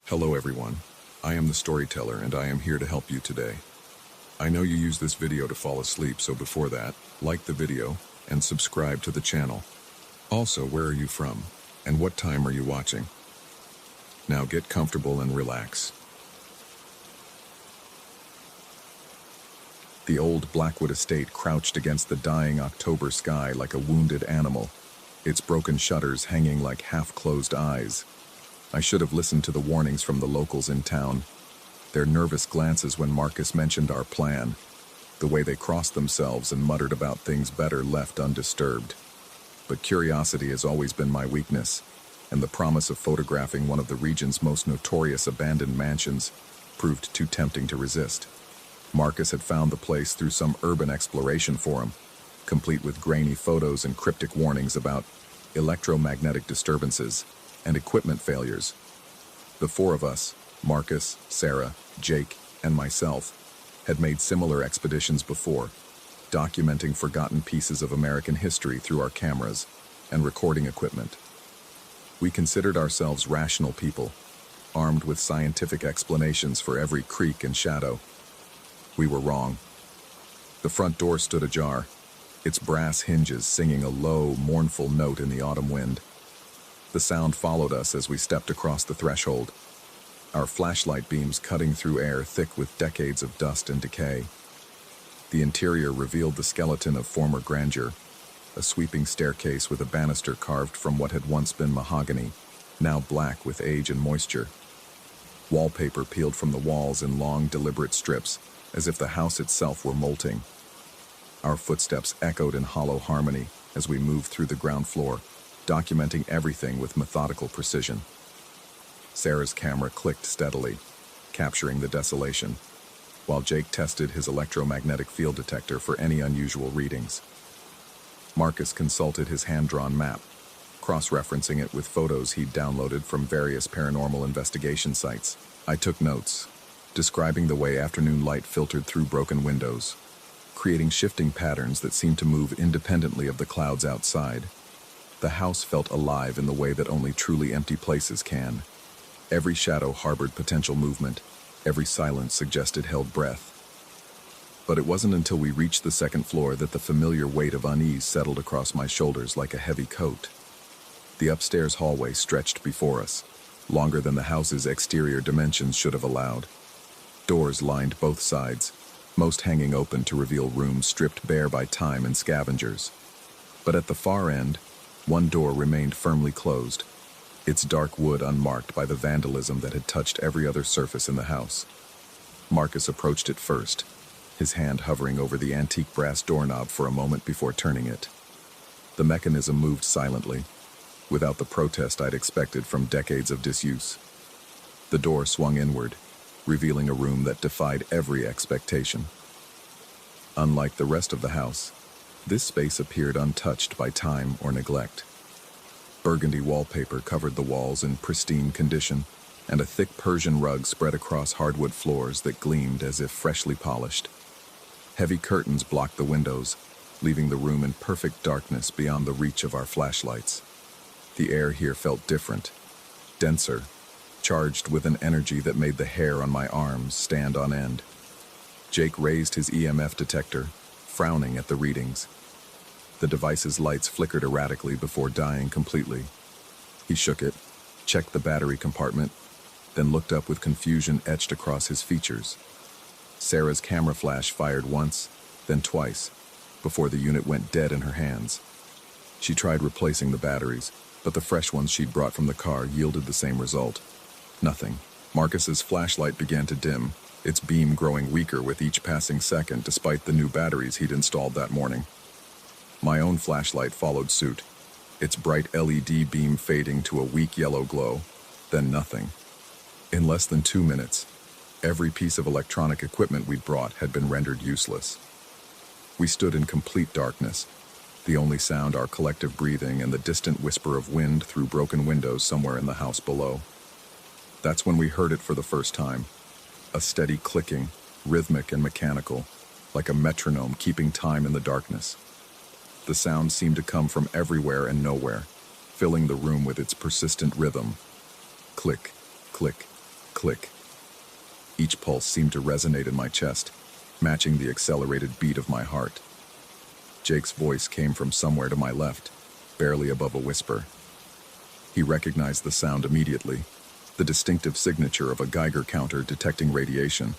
Hello everyone, I am the storyteller and I am here to help you today. I know you use this video to fall asleep, so before that, like the video and subscribe to the channel. Also, where are you from and what time are you watching? Now get comfortable and relax. The old Blackwood estate crouched against the dying October sky like a wounded animal, its broken shutters hanging like half-closed eyes. I should have listened to the warnings from the locals in town, their nervous glances when Marcus mentioned our plan, the way they crossed themselves and muttered about things better left undisturbed. But curiosity has always been my weakness, and the promise of photographing one of the region's most notorious abandoned mansions proved too tempting to resist. Marcus had found the place through some urban exploration forum, complete with grainy photos and cryptic warnings about electromagnetic disturbances and equipment failures. The four of us, Marcus, Sarah, Jake, and myself, had made similar expeditions before, documenting forgotten pieces of American history through our cameras and recording equipment. We considered ourselves rational people, armed with scientific explanations for every creak and shadow. We were wrong. The front door stood ajar, its brass hinges singing a low, mournful note in the autumn wind. The sound followed us as we stepped across the threshold, our flashlight beams cutting through air thick with decades of dust and decay. The interior revealed the skeleton of former grandeur, a sweeping staircase with a banister carved from what had once been mahogany, now black with age and moisture. Wallpaper peeled from the walls in long, deliberate strips, as if the house itself were molting. Our footsteps echoed in hollow harmony as we moved through the ground floor, documenting everything with methodical precision. Sarah's camera clicked steadily, capturing the desolation, while Jake tested his electromagnetic field detector for any unusual readings. Marcus consulted his hand-drawn map, cross-referencing it with photos he'd downloaded from various paranormal investigation sites. I took notes, describing the way afternoon light filtered through broken windows, creating shifting patterns that seemed to move independently of the clouds outside. The house felt alive in the way that only truly empty places can. Every shadow harbored potential movement, every silence suggested held breath. But it wasn't until we reached the second floor that the familiar weight of unease settled across my shoulders like a heavy coat. The upstairs hallway stretched before us, longer than the house's exterior dimensions should have allowed. Doors lined both sides, most hanging open to reveal rooms stripped bare by time and scavengers. But at the far end, one door remained firmly closed, its dark wood unmarked by the vandalism that had touched every other surface in the house. Marcus approached it first, his hand hovering over the antique brass doorknob for a moment before turning it. The mechanism moved silently, without the protest I'd expected from decades of disuse. The door swung inward, revealing a room that defied every expectation. Unlike the rest of the house, this space appeared untouched by time or neglect. Burgundy wallpaper covered the walls in pristine condition, and a thick Persian rug spread across hardwood floors that gleamed as if freshly polished. Heavy curtains blocked the windows, leaving the room in perfect darkness beyond the reach of our flashlights. The air here felt different, denser, charged with an energy that made the hair on my arms stand on end. Jake raised his EMF detector, frowning at the readings. The device's lights flickered erratically before dying completely. He shook it, checked the battery compartment, then looked up with confusion etched across his features. Sarah's camera flash fired once, then twice, before the unit went dead in her hands. She tried replacing the batteries, but the fresh ones she'd brought from the car yielded the same result. Nothing. Marcus's flashlight began to dim, its beam growing weaker with each passing second despite the new batteries he'd installed that morning. My own flashlight followed suit, its bright LED beam fading to a weak yellow glow, then nothing. In less than 2 minutes, every piece of electronic equipment we'd brought had been rendered useless. We stood in complete darkness, the only sound our collective breathing and the distant whisper of wind through broken windows somewhere in the house below. That's when we heard it for the first time, a steady clicking, rhythmic and mechanical, like a metronome keeping time in the darkness. The sound seemed to come from everywhere and nowhere, filling the room with its persistent rhythm. Click, click, click. Each pulse seemed to resonate in my chest, matching the accelerated beat of my heart. Jake's voice came from somewhere to my left, barely above a whisper. He recognized the sound immediately, the distinctive signature of a Geiger counter detecting radiation.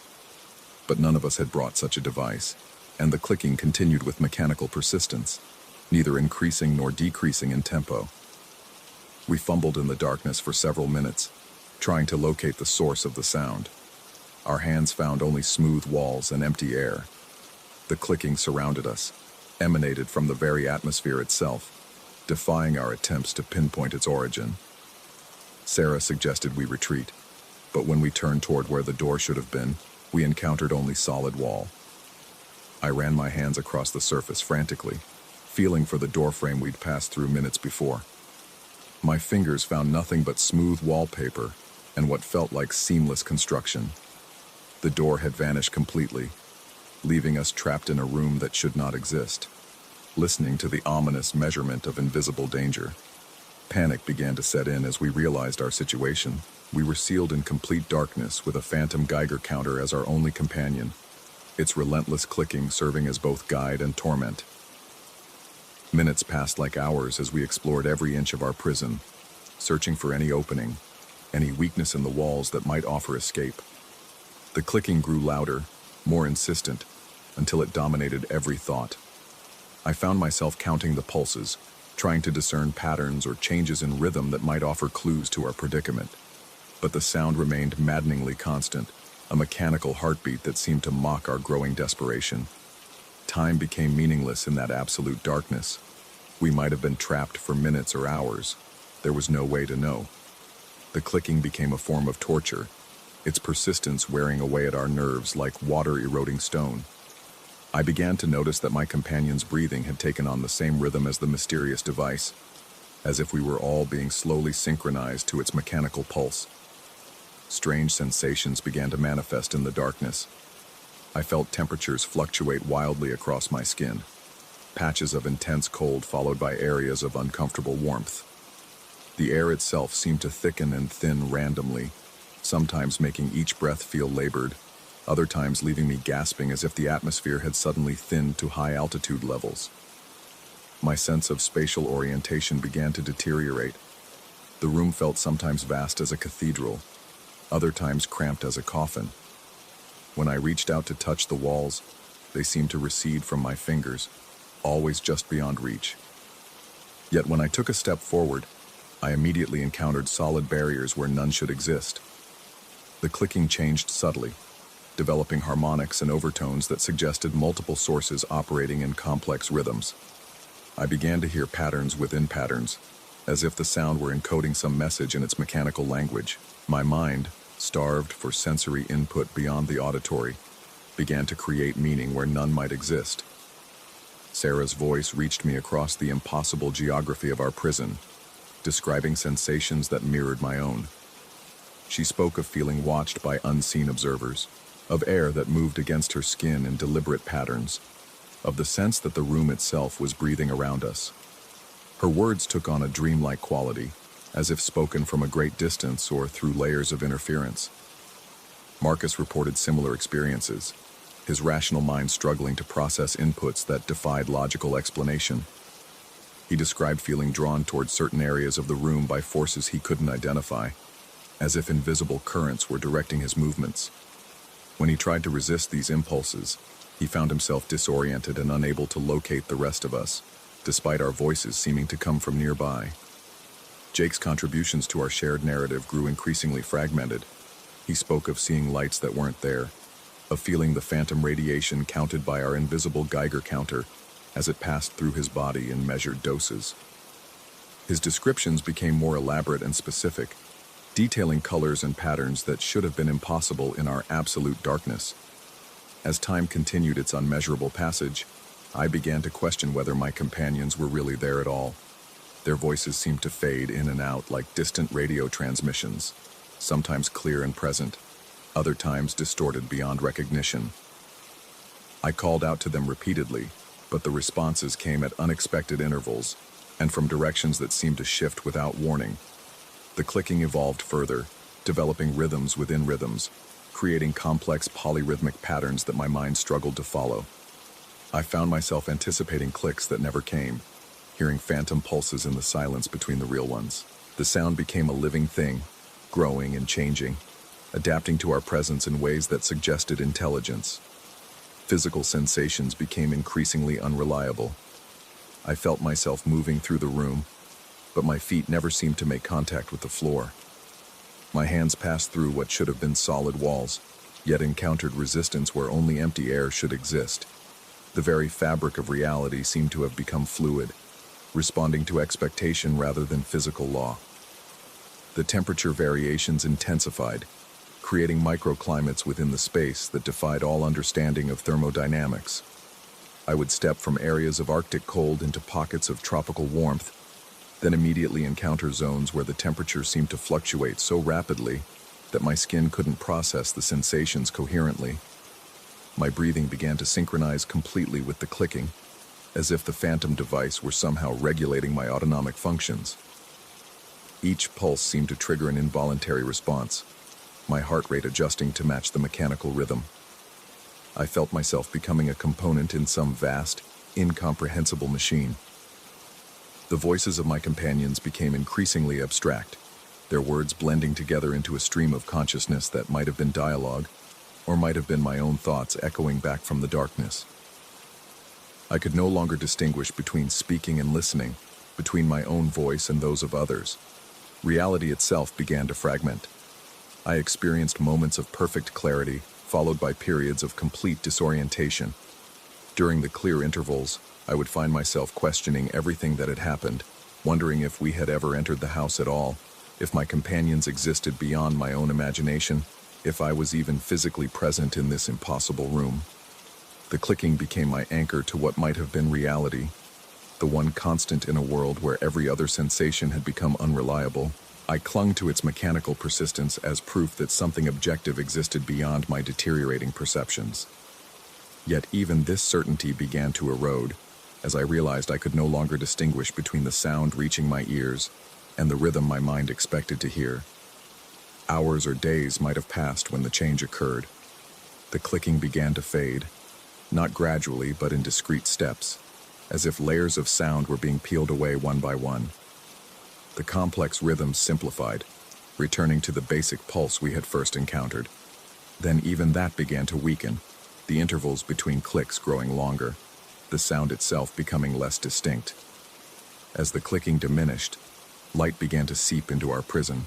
But none of us had brought such a device, and the clicking continued with mechanical persistence, neither increasing nor decreasing in tempo. We fumbled in the darkness for several minutes, trying to locate the source of the sound. Our hands found only smooth walls and empty air. The clicking surrounded us, emanated from the very atmosphere itself, defying our attempts to pinpoint its origin. Sarah suggested we retreat, but when we turned toward where the door should have been, we encountered only solid wall. I ran my hands across the surface frantically, feeling for the doorframe we'd passed through minutes before. My fingers found nothing but smooth wallpaper and what felt like seamless construction. The door had vanished completely, leaving us trapped in a room that should not exist, listening to the ominous measurement of invisible danger. Panic began to set in as we realized our situation. We were sealed in complete darkness with a phantom Geiger counter as our only companion, its relentless clicking serving as both guide and torment. Minutes passed like hours as we explored every inch of our prison, searching for any opening, any weakness in the walls that might offer escape. The clicking grew louder, more insistent, until it dominated every thought. I found myself counting the pulses, trying to discern patterns or changes in rhythm that might offer clues to our predicament. But the sound remained maddeningly constant, a mechanical heartbeat that seemed to mock our growing desperation. Time became meaningless in that absolute darkness. We might have been trapped for minutes or hours. There was no way to know. The clicking became a form of torture, its persistence wearing away at our nerves like water eroding stone. I began to notice that my companion's breathing had taken on the same rhythm as the mysterious device, as if we were all being slowly synchronized to its mechanical pulse. Strange sensations began to manifest in the darkness. I felt temperatures fluctuate wildly across my skin, patches of intense cold followed by areas of uncomfortable warmth. The air itself seemed to thicken and thin randomly, sometimes making each breath feel labored, other times leaving me gasping as if the atmosphere had suddenly thinned to high altitude levels. My sense of spatial orientation began to deteriorate. The room felt sometimes vast as a cathedral, other times cramped as a coffin. When I reached out to touch the walls, they seemed to recede from my fingers, always just beyond reach. Yet when I took a step forward, I immediately encountered solid barriers where none should exist. The clicking changed subtly, developing harmonics and overtones that suggested multiple sources operating in complex rhythms. I began to hear patterns within patterns, as if the sound were encoding some message in its mechanical language. My mind, starved for sensory input beyond the auditory, began to create meaning where none might exist. Sarah's voice reached me across the impossible geography of our prison, describing sensations that mirrored my own. She spoke of feeling watched by unseen observers, of air that moved against her skin in deliberate patterns, of the sense that the room itself was breathing around us. Her words took on a dreamlike quality, as if spoken from a great distance or through layers of interference. Marcus reported similar experiences, his rational mind struggling to process inputs that defied logical explanation. He described feeling drawn toward certain areas of the room by forces he couldn't identify, as if invisible currents were directing his movements. When he tried to resist these impulses, he found himself disoriented and unable to locate the rest of us, despite our voices seeming to come from nearby. Jake's contributions to our shared narrative grew increasingly fragmented. He spoke of seeing lights that weren't there, of feeling the phantom radiation counted by our invisible Geiger counter as it passed through his body in measured doses. His descriptions became more elaborate and specific, detailing colors and patterns that should have been impossible in our absolute darkness. As time continued its unmeasurable passage, I began to question whether my companions were really there at all. Their voices seemed to fade in and out like distant radio transmissions, sometimes clear and present, other times distorted beyond recognition. I called out to them repeatedly, but the responses came at unexpected intervals and from directions that seemed to shift without warning. The clicking evolved further, developing rhythms within rhythms, creating complex polyrhythmic patterns that my mind struggled to follow. I found myself anticipating clicks that never came, hearing phantom pulses in the silence between the real ones. The sound became a living thing, growing and changing, adapting to our presence in ways that suggested intelligence. Physical sensations became increasingly unreliable. I felt myself moving through the room, but my feet never seemed to make contact with the floor. My hands passed through what should have been solid walls, yet encountered resistance where only empty air should exist. The very fabric of reality seemed to have become fluid, responding to expectation rather than physical law. The temperature variations intensified, creating microclimates within the space that defied all understanding of thermodynamics. I would step from areas of Arctic cold into pockets of tropical warmth, then immediately encounter zones where the temperature seemed to fluctuate so rapidly that my skin couldn't process the sensations coherently. My breathing began to synchronize completely with the clicking, as if the phantom device were somehow regulating my autonomic functions. Each pulse seemed to trigger an involuntary response, my heart rate adjusting to match the mechanical rhythm. I felt myself becoming a component in some vast, incomprehensible machine. The voices of my companions became increasingly abstract, their words blending together into a stream of consciousness that might have been dialogue, or might have been my own thoughts echoing back from the darkness. I could no longer distinguish between speaking and listening, between my own voice and those of others. Reality itself began to fragment. I experienced moments of perfect clarity, followed by periods of complete disorientation. During the clear intervals, I would find myself questioning everything that had happened, wondering if we had ever entered the house at all, if my companions existed beyond my own imagination, if I was even physically present in this impossible room. The clicking became my anchor to what might have been reality, the one constant in a world where every other sensation had become unreliable. I clung to its mechanical persistence as proof that something objective existed beyond my deteriorating perceptions. Yet even this certainty began to erode, as I realized I could no longer distinguish between the sound reaching my ears and the rhythm my mind expected to hear. Hours or days might have passed when the change occurred. The clicking began to fade, not gradually but in discrete steps, as if layers of sound were being peeled away one by one. The complex rhythms simplified, returning to the basic pulse we had first encountered. Then even that began to weaken, the intervals between clicks growing longer, the sound itself becoming less distinct. As the clicking diminished, light began to seep into our prison.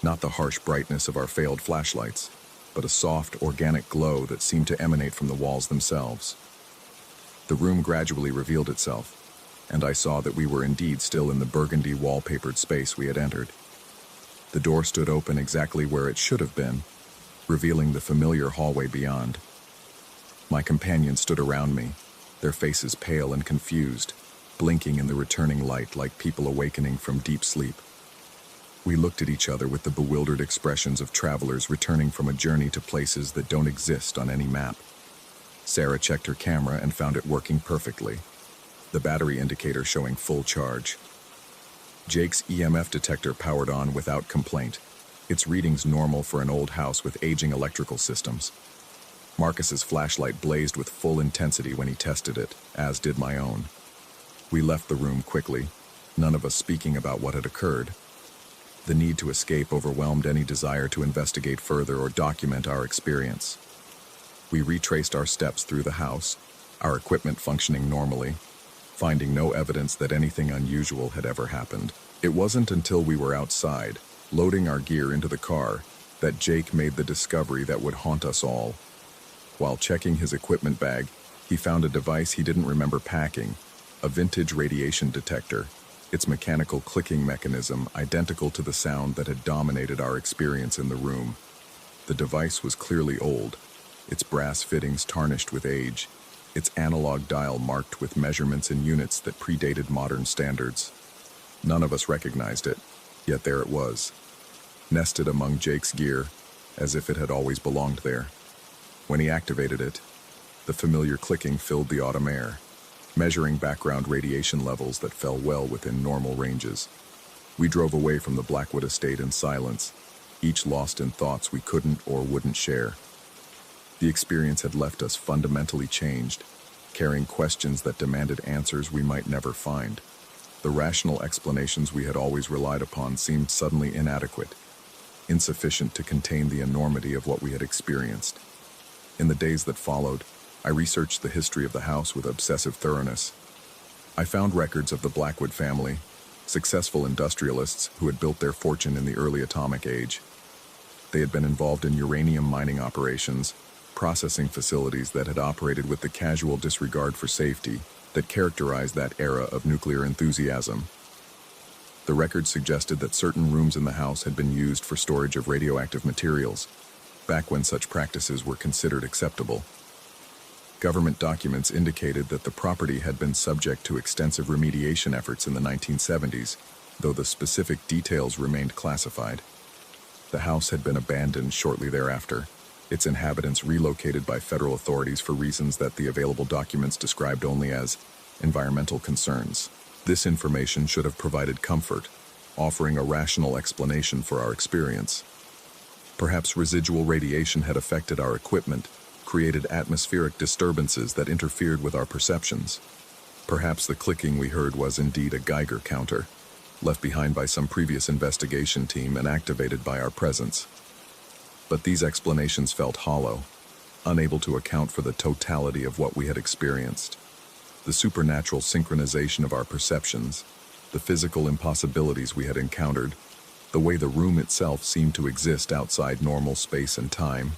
Not the harsh brightness of our failed flashlights, but a soft, organic glow that seemed to emanate from the walls themselves. The room gradually revealed itself, and I saw that we were indeed still in the burgundy wallpapered space we had entered. The door stood open exactly where it should have been, revealing the familiar hallway beyond. My companions stood around me, their faces pale and confused, blinking in the returning light like people awakening from deep sleep. We looked at each other with the bewildered expressions of travelers returning from a journey to places that don't exist on any map. Sarah checked her camera and found it working perfectly, the battery indicator showing full charge. Jake's EMF detector powered on without complaint, its readings normal for an old house with aging electrical systems. Marcus's flashlight blazed with full intensity when he tested it, as did my own. We left the room quickly, none of us speaking about what had occurred. The need to escape overwhelmed any desire to investigate further or document our experience. We retraced our steps through the house, our equipment functioning normally, finding no evidence that anything unusual had ever happened. It wasn't until we were outside, loading our gear into the car, that Jake made the discovery that would haunt us all. While checking his equipment bag, he found a device he didn't remember packing, a vintage radiation detector, its mechanical clicking mechanism identical to the sound that had dominated our experience in the room. The device was clearly old, its brass fittings tarnished with age, its analog dial marked with measurements in units that predated modern standards. None of us recognized it, yet there it was, nested among Jake's gear, as if it had always belonged there. When he activated it, the familiar clicking filled the autumn air, measuring background radiation levels that fell well within normal ranges. We drove away from the Blackwood estate in silence, each lost in thoughts we couldn't or wouldn't share. The experience had left us fundamentally changed, carrying questions that demanded answers we might never find. The rational explanations we had always relied upon seemed suddenly inadequate, insufficient to contain the enormity of what we had experienced. In the days that followed, I researched the history of the house with obsessive thoroughness. I found records of the Blackwood family, successful industrialists who had built their fortune in the early atomic age. They had been involved in uranium mining operations, processing facilities that had operated with the casual disregard for safety that characterized that era of nuclear enthusiasm. The records suggested that certain rooms in the house had been used for storage of radioactive materials, back when such practices were considered acceptable. Government documents indicated that the property had been subject to extensive remediation efforts in the 1970s, though the specific details remained classified. The house had been abandoned shortly thereafter, its inhabitants relocated by federal authorities for reasons that the available documents described only as environmental concerns. This information should have provided comfort, offering a rational explanation for our experience. Perhaps residual radiation had affected our equipment, created atmospheric disturbances that interfered with our perceptions. Perhaps the clicking we heard was indeed a Geiger counter, left behind by some previous investigation team and activated by our presence. But these explanations felt hollow, unable to account for the totality of what we had experienced. The supernatural synchronization of our perceptions, the physical impossibilities we had encountered, the way the room itself seemed to exist outside normal space and time.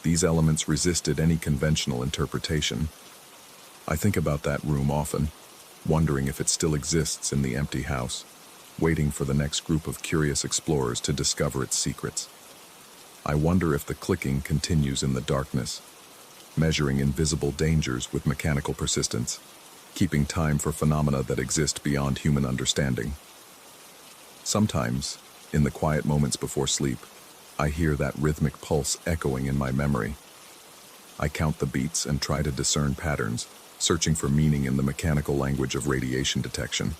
These elements resisted any conventional interpretation. I think about that room often, wondering if it still exists in the empty house, waiting for the next group of curious explorers to discover its secrets. I wonder if the clicking continues in the darkness, measuring invisible dangers with mechanical persistence, keeping time for phenomena that exist beyond human understanding. Sometimes, in the quiet moments before sleep, I hear that rhythmic pulse echoing in my memory. I count the beats and try to discern patterns, searching for meaning in the mechanical language of radiation detection.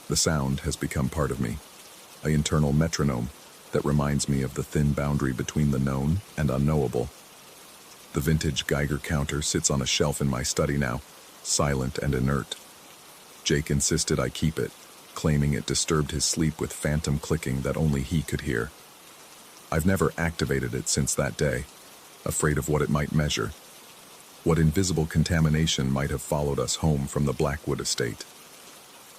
The sound has become part of me, an internal metronome that reminds me of the thin boundary between the known and unknowable. The vintage Geiger counter sits on a shelf in my study now, silent and inert. Jake insisted I keep it, claiming it disturbed his sleep with phantom clicking that only he could hear. I've never activated it since that day, afraid of what it might measure, what invisible contamination might have followed us home from the Blackwood estate.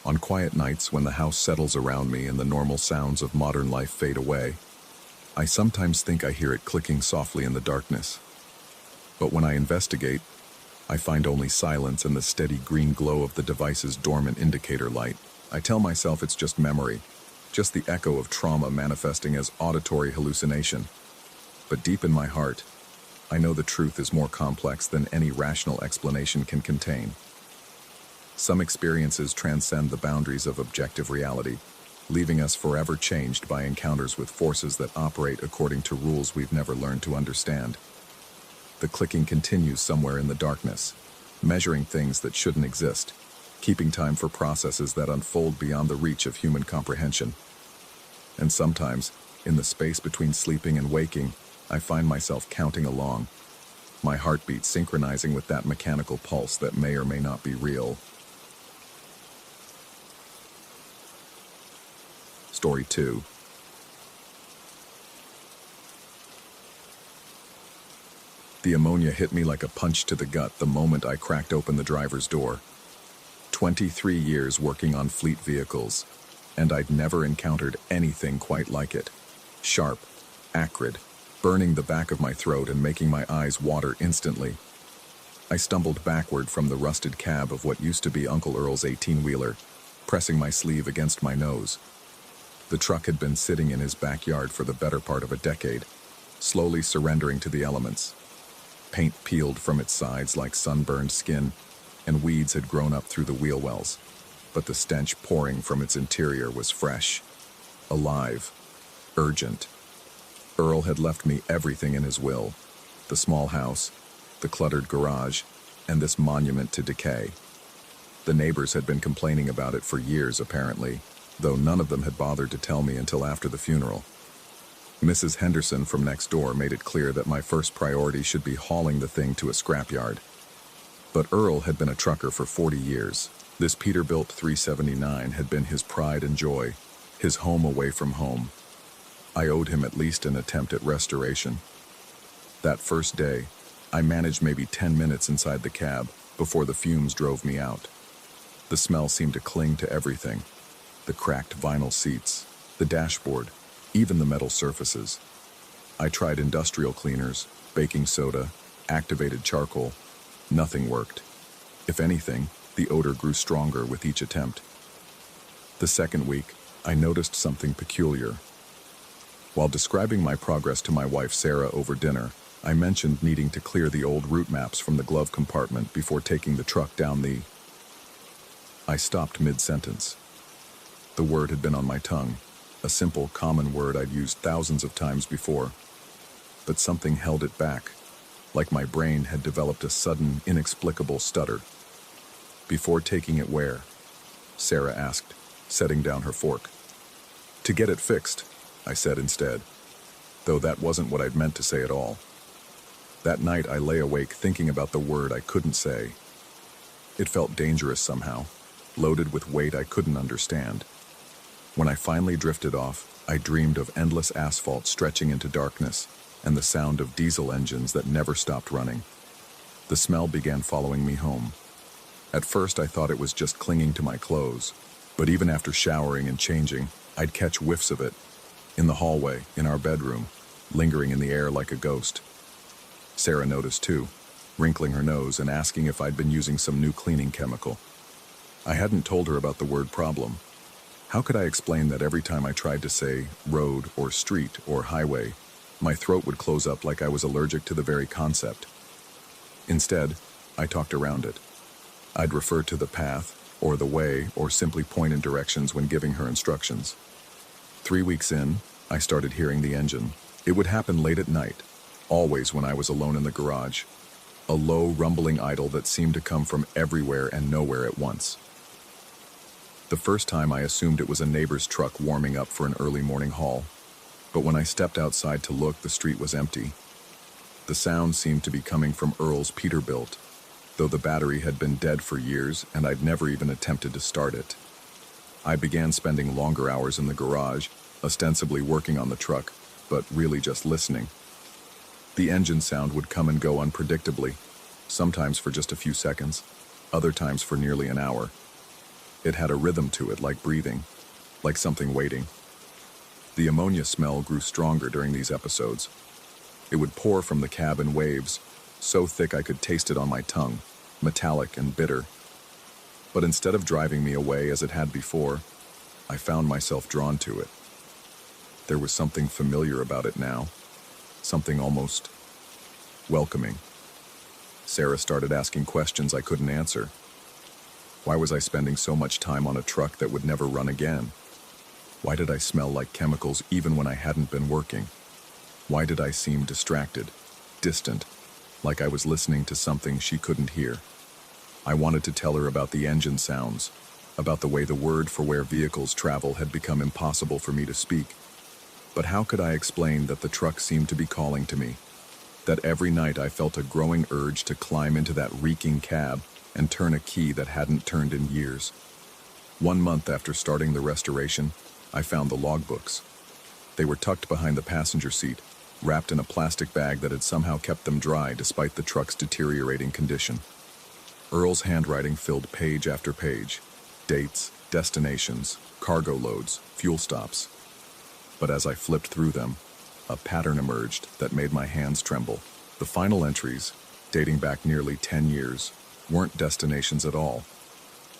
On quiet nights when the house settles around me and the normal sounds of modern life fade away, I sometimes think I hear it clicking softly in the darkness. But when I investigate, I find only silence and the steady green glow of the device's dormant indicator light. I tell myself it's just memory, just the echo of trauma manifesting as auditory hallucination. But deep in my heart, I know the truth is more complex than any rational explanation can contain. Some experiences transcend the boundaries of objective reality, leaving us forever changed by encounters with forces that operate according to rules we've never learned to understand. The clicking continues somewhere in the darkness, measuring things that shouldn't exist, keeping time for processes that unfold beyond the reach of human comprehension. And sometimes, in the space between sleeping and waking, I find myself counting along, my heartbeat synchronizing with that mechanical pulse that may or may not be real. Story 2. The ammonia hit me like a punch to the gut the moment I cracked open the driver's door. 23 years working on fleet vehicles, and I'd never encountered anything quite like it. Sharp, acrid, burning the back of my throat and making my eyes water instantly. I stumbled backward from the rusted cab of what used to be Uncle Earl's 18-wheeler, pressing my sleeve against my nose. The truck had been sitting in his backyard for the better part of a decade, slowly surrendering to the elements. Paint peeled from its sides like sunburned skin, and weeds had grown up through the wheel wells, but the stench pouring from its interior was fresh, alive, urgent. Earl had left me everything in his will: the small house, the cluttered garage, and this monument to decay. The neighbors had been complaining about it for years, apparently, though none of them had bothered to tell me until after the funeral. Mrs. Henderson from next door made it clear that my first priority should be hauling the thing to a scrapyard. But Earl had been a trucker for 40 years. This Peterbilt 379 had been his pride and joy, his home away from home. I owed him at least an attempt at restoration. That first day, I managed maybe 10 minutes inside the cab before the fumes drove me out. The smell seemed to cling to everything. The cracked vinyl seats, the dashboard, even the metal surfaces. I tried industrial cleaners, baking soda, activated charcoal. Nothing worked. If anything, the odor grew stronger with each attempt. The second week, I noticed something peculiar. While describing my progress to my wife Sarah over dinner, I mentioned needing to clear the old route maps from the glove compartment before taking the truck down the... I stopped mid-sentence. The word had been on my tongue, a simple, common word I'd used thousands of times before. But something held it back, like my brain had developed a sudden, inexplicable stutter. Before taking it where? Sarah asked, setting down her fork. To get it fixed, I said instead, though that wasn't what I'd meant to say at all. That night I lay awake thinking about the word I couldn't say. It felt dangerous somehow, loaded with weight I couldn't understand. When I finally drifted off, I dreamed of endless asphalt stretching into darkness and the sound of diesel engines that never stopped running. The smell began following me home. At first I thought it was just clinging to my clothes, but even after showering and changing, I'd catch whiffs of it. In the hallway, in our bedroom, lingering in the air like a ghost. Sarah noticed too, wrinkling her nose and asking if I'd been using some new cleaning chemical. I hadn't told her about the word problem. How could I explain that every time I tried to say road or street or highway, my throat would close up like I was allergic to the very concept? Instead, I talked around it. I'd refer to the path, or the way, or simply point in directions when giving her instructions. 3 weeks in, I started hearing the engine. It would happen late at night, always when I was alone in the garage. A low, rumbling idle that seemed to come from everywhere and nowhere at once. The first time I assumed it was a neighbor's truck warming up for an early morning haul, but when I stepped outside to look, the street was empty. The sound seemed to be coming from Earl's Peterbilt, though the battery had been dead for years and I'd never even attempted to start it. I began spending longer hours in the garage, ostensibly working on the truck, but really just listening. The engine sound would come and go unpredictably, sometimes for just a few seconds, other times for nearly an hour. It had a rhythm to it, like breathing, like something waiting. The ammonia smell grew stronger during these episodes. It would pour from the cab in waves, so thick I could taste it on my tongue, metallic and bitter. But instead of driving me away as it had before, I found myself drawn to it. There was something familiar about it now, something almost welcoming. Sarah started asking questions I couldn't answer. Why was I spending so much time on a truck that would never run again? Why did I smell like chemicals even when I hadn't been working? Why did I seem distracted, distant, like I was listening to something she couldn't hear? I wanted to tell her about the engine sounds, about the way the word for where vehicles travel had become impossible for me to speak. But how could I explain that the truck seemed to be calling to me? That every night I felt a growing urge to climb into that reeking cab and turn a key that hadn't turned in years. 1 month after starting the restoration, I found the logbooks. They were tucked behind the passenger seat, wrapped in a plastic bag that had somehow kept them dry despite the truck's deteriorating condition. Earl's handwriting filled page after page. Dates, destinations, cargo loads, fuel stops. But as I flipped through them, a pattern emerged that made my hands tremble. The final entries, dating back nearly 10 years, weren't destinations at all.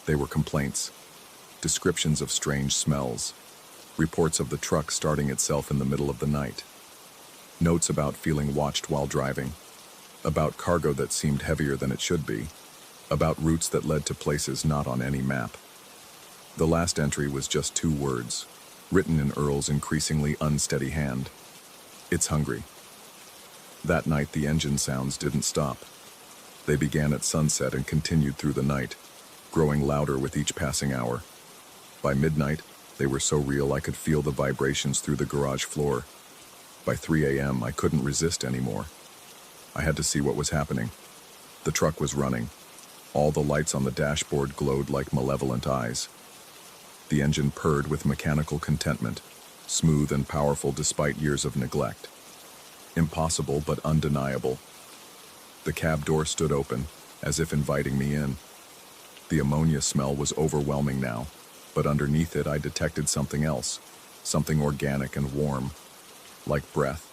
They were complaints, descriptions of strange smells, reports of the truck starting itself in the middle of the night, notes about feeling watched while driving, about cargo that seemed heavier than it should be, about routes that led to places not on any map. The last entry was just 2 words, written in Earl's increasingly unsteady hand. It's hungry. That night the engine sounds didn't stop. They began at sunset and continued through the night, growing louder with each passing hour. By midnight, they were so real I could feel the vibrations through the garage floor. By 3 a.m., I couldn't resist anymore. I had to see what was happening. The truck was running. All the lights on the dashboard glowed like malevolent eyes. The engine purred with mechanical contentment, smooth and powerful despite years of neglect. Impossible but undeniable. The cab door stood open, as if inviting me in. The ammonia smell was overwhelming now, but underneath it I detected something else, something organic and warm, like breath,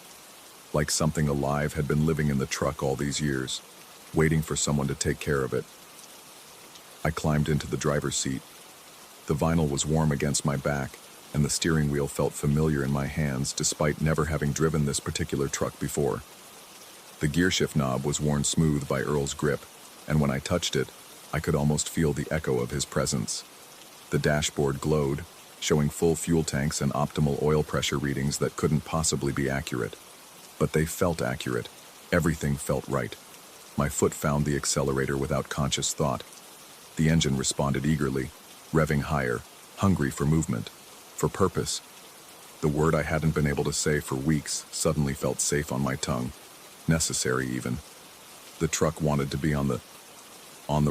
like something alive had been living in the truck all these years, waiting for someone to take care of it. I climbed into the driver's seat. The vinyl was warm against my back, and the steering wheel felt familiar in my hands despite never having driven this particular truck before. The gearshift knob was worn smooth by Earl's grip, and when I touched it, I could almost feel the echo of his presence. The dashboard glowed, showing full fuel tanks and optimal oil pressure readings that couldn't possibly be accurate. But they felt accurate. Everything felt right. My foot found the accelerator without conscious thought. The engine responded eagerly, revving higher, hungry for movement, for purpose. The word I hadn't been able to say for weeks suddenly felt safe on my tongue, necessary even. The truck wanted to be on the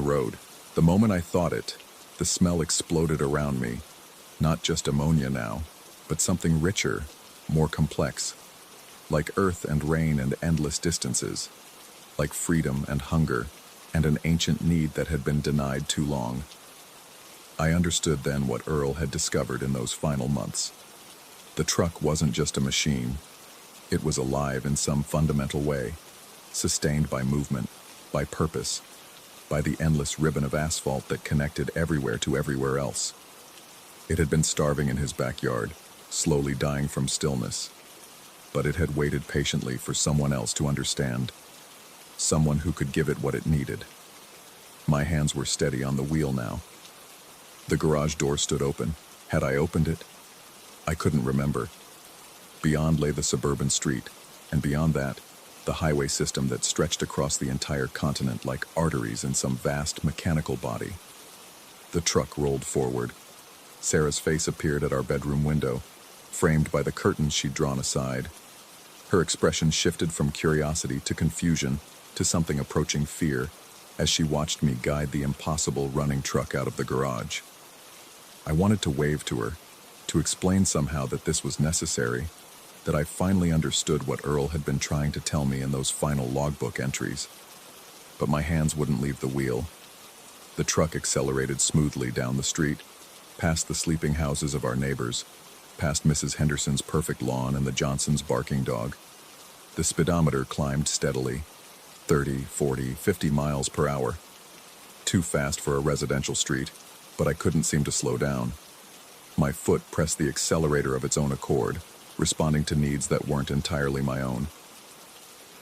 road. The moment I thought it, the smell exploded around me. Not just ammonia now, but something richer, more complex. Like earth and rain and endless distances. Like freedom and hunger, and an ancient need that had been denied too long. I understood then what Earl had discovered in those final months. The truck wasn't just a machine. It was alive in some fundamental way, sustained by movement, by purpose, by the endless ribbon of asphalt that connected everywhere to everywhere else. It had been starving in his backyard, slowly dying from stillness, but it had waited patiently for someone else to understand, someone who could give it what it needed. My hands were steady on the wheel now. The garage door stood open. Had I opened it? I couldn't remember. Beyond lay the suburban street, and beyond that, the highway system that stretched across the entire continent like arteries in some vast mechanical body. The truck rolled forward. Sarah's face appeared at our bedroom window, framed by the curtains she'd drawn aside. Her expression shifted from curiosity to confusion to something approaching fear as she watched me guide the impossible running truck out of the garage. I wanted to wave to her, to explain somehow that this was necessary, that I finally understood what Earl had been trying to tell me in those final logbook entries. But my hands wouldn't leave the wheel. The truck accelerated smoothly down the street, past the sleeping houses of our neighbors, past Mrs. Henderson's perfect lawn and the Johnsons' barking dog. The speedometer climbed steadily, 30, 40, 50 miles per hour. Too fast for a residential street, but I couldn't seem to slow down. My foot pressed the accelerator of its own accord, responding to needs that weren't entirely my own.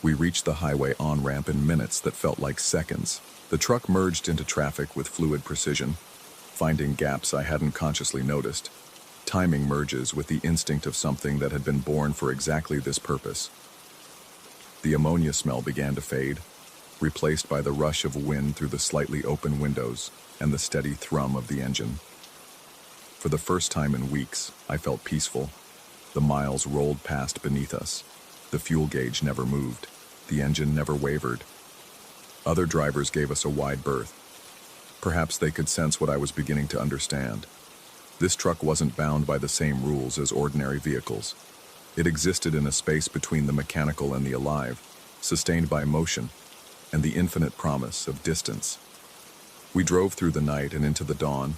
We reached the highway on-ramp in minutes that felt like seconds. The truck merged into traffic with fluid precision, finding gaps I hadn't consciously noticed. Timing merges with the instinct of something that had been born for exactly this purpose. The ammonia smell began to fade, replaced by the rush of wind through the slightly open windows and the steady thrum of the engine. For the first time in weeks, I felt peaceful. The miles rolled past beneath us. The fuel gauge never moved. The engine never wavered. Other drivers gave us a wide berth. Perhaps they could sense what I was beginning to understand. This truck wasn't bound by the same rules as ordinary vehicles. It existed in a space between the mechanical and the alive, sustained by motion and the infinite promise of distance. We drove through the night and into the dawn,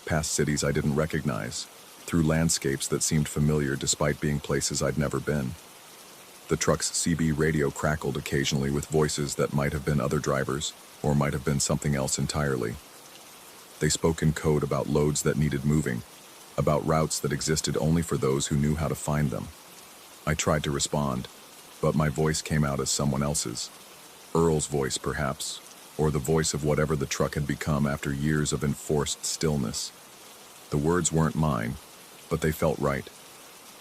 past cities I didn't recognize, through landscapes that seemed familiar despite being places I'd never been. The truck's CB radio crackled occasionally with voices that might have been other drivers, or might have been something else entirely. They spoke in code about loads that needed moving, about routes that existed only for those who knew how to find them. I tried to respond, but my voice came out as someone else's. Earl's voice, perhaps, or the voice of whatever the truck had become after years of enforced stillness. The words weren't mine, but they felt right.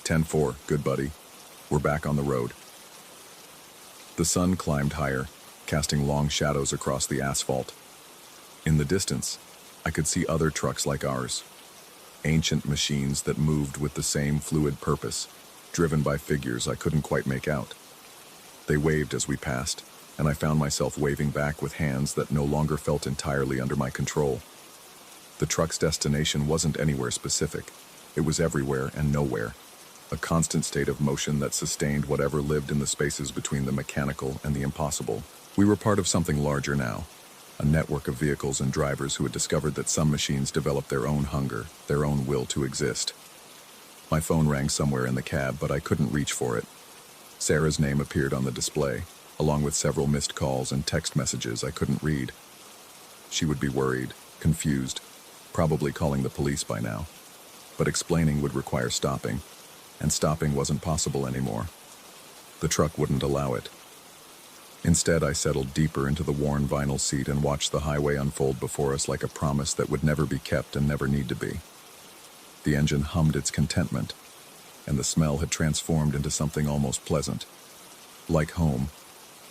10-4, good buddy. We're back on the road. The sun climbed higher, casting long shadows across the asphalt. In the distance, I could see other trucks like ours. Ancient machines that moved with the same fluid purpose, driven by figures I couldn't quite make out. They waved as we passed, and I found myself waving back with hands that no longer felt entirely under my control. The truck's destination wasn't anywhere specific. It was everywhere and nowhere, a constant state of motion that sustained whatever lived in the spaces between the mechanical and the impossible. We were part of something larger now, a network of vehicles and drivers who had discovered that some machines develop their own hunger, their own will to exist. My phone rang somewhere in the cab, but I couldn't reach for it. Sarah's name appeared on the display, along with several missed calls and text messages I couldn't read. She would be worried, confused, probably calling the police by now. But explaining would require stopping, and stopping wasn't possible anymore. The truck wouldn't allow it. Instead, I settled deeper into the worn vinyl seat and watched the highway unfold before us like a promise that would never be kept and never need to be. The engine hummed its contentment, and the smell had transformed into something almost pleasant. Like home,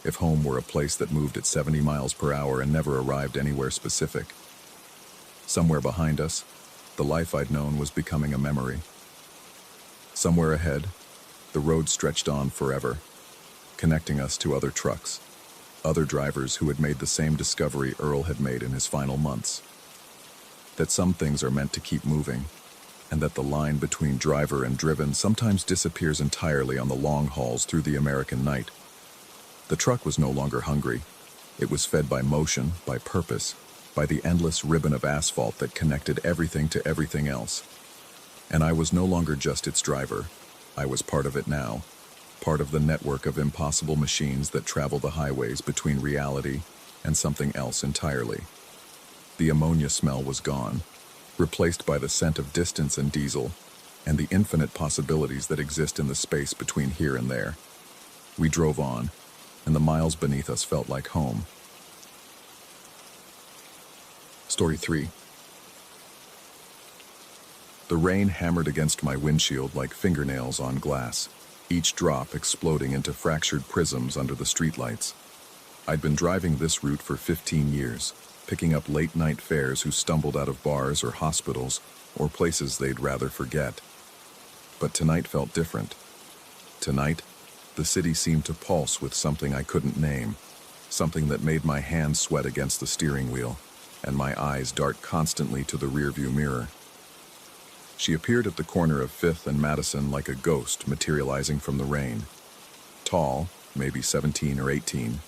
if home were a place that moved at 70 miles per hour and never arrived anywhere specific. Somewhere behind us, the life I'd known was becoming a memory. Somewhere ahead, the road stretched on forever, connecting us to other trucks, other drivers who had made the same discovery Earl had made in his final months. That some things are meant to keep moving, and that the line between driver and driven sometimes disappears entirely on the long hauls through the American night. The truck was no longer hungry. It was fed by motion, by purpose, by the endless ribbon of asphalt that connected everything to everything else. And I was no longer just its driver. I was part of it now, part of the network of impossible machines that travel the highways between reality and something else entirely. The ammonia smell was gone, replaced by the scent of distance and diesel, and the infinite possibilities that exist in the space between here and there. We drove on, and the miles beneath us felt like home. Story 3. The rain hammered against my windshield like fingernails on glass, each drop exploding into fractured prisms under the streetlights. I'd been driving this route for 15 years, picking up late-night fares who stumbled out of bars or hospitals or places they'd rather forget. But tonight felt different. Tonight, the city seemed to pulse with something I couldn't name, something that made my hands sweat against the steering wheel, and my eyes dart constantly to the rearview mirror. She appeared at the corner of 5th and Madison like a ghost materializing from the rain. Tall, maybe 17 or 18,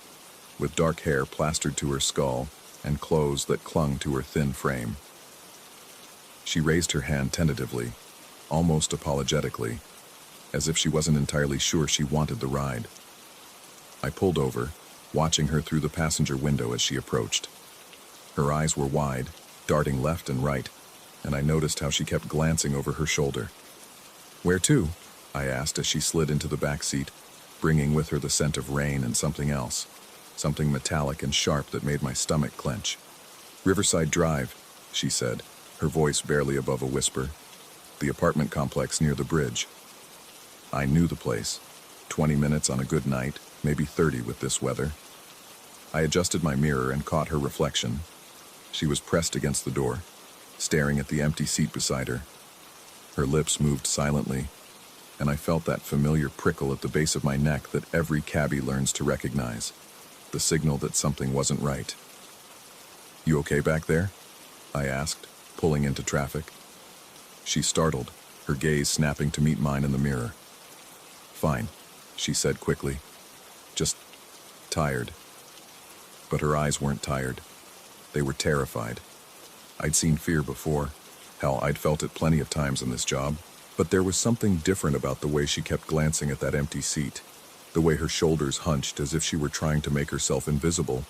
with dark hair plastered to her skull and clothes that clung to her thin frame. She raised her hand tentatively, almost apologetically, as if she wasn't entirely sure she wanted the ride. I pulled over, watching her through the passenger window as she approached. Her eyes were wide, darting left and right, and I noticed how she kept glancing over her shoulder. "Where to?" I asked as she slid into the back seat, bringing with her the scent of rain and something else, something metallic and sharp that made my stomach clench. "Riverside Drive," she said, her voice barely above a whisper. "The apartment complex near the bridge." I knew the place. 20 minutes on a good night, maybe 30 with this weather. I adjusted my mirror and caught her reflection. She was pressed against the door, staring at the empty seat beside her. Her lips moved silently, and I felt that familiar prickle at the base of my neck that every cabbie learns to recognize, the signal that something wasn't right. "You okay back there?" I asked, pulling into traffic. She startled, her gaze snapping to meet mine in the mirror. "Fine," she said quickly. "Just tired." But her eyes weren't tired. They were terrified. I'd seen fear before. Hell, I'd felt it plenty of times in this job. But there was something different about the way she kept glancing at that empty seat, the way her shoulders hunched as if she were trying to make herself invisible.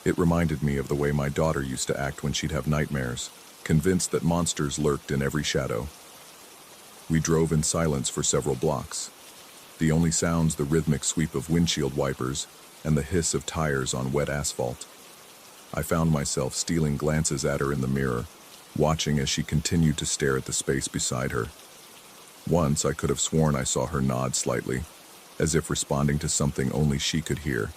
It reminded me of the way my daughter used to act when she'd have nightmares, convinced that monsters lurked in every shadow. We drove in silence for several blocks. The only sounds the rhythmic sweep of windshield wipers and the hiss of tires on wet asphalt. I found myself stealing glances at her in the mirror, watching as she continued to stare at the space beside her. Once I could have sworn I saw her nod slightly, as if responding to something only she could hear.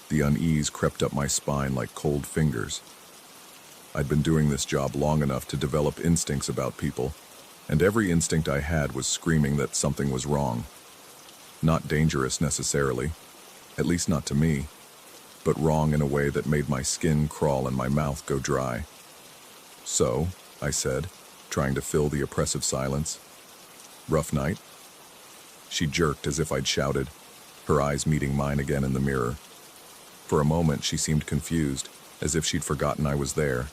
The unease crept up my spine like cold fingers. I'd been doing this job long enough to develop instincts about people, and every instinct I had was screaming that something was wrong. Not dangerous necessarily, at least not to me, but wrong in a way that made my skin crawl and my mouth go dry. "So," I said, trying to fill the oppressive silence. "Rough night?" She jerked as if I'd shouted, her eyes meeting mine again in the mirror. For a moment she seemed confused, as if she'd forgotten I was there.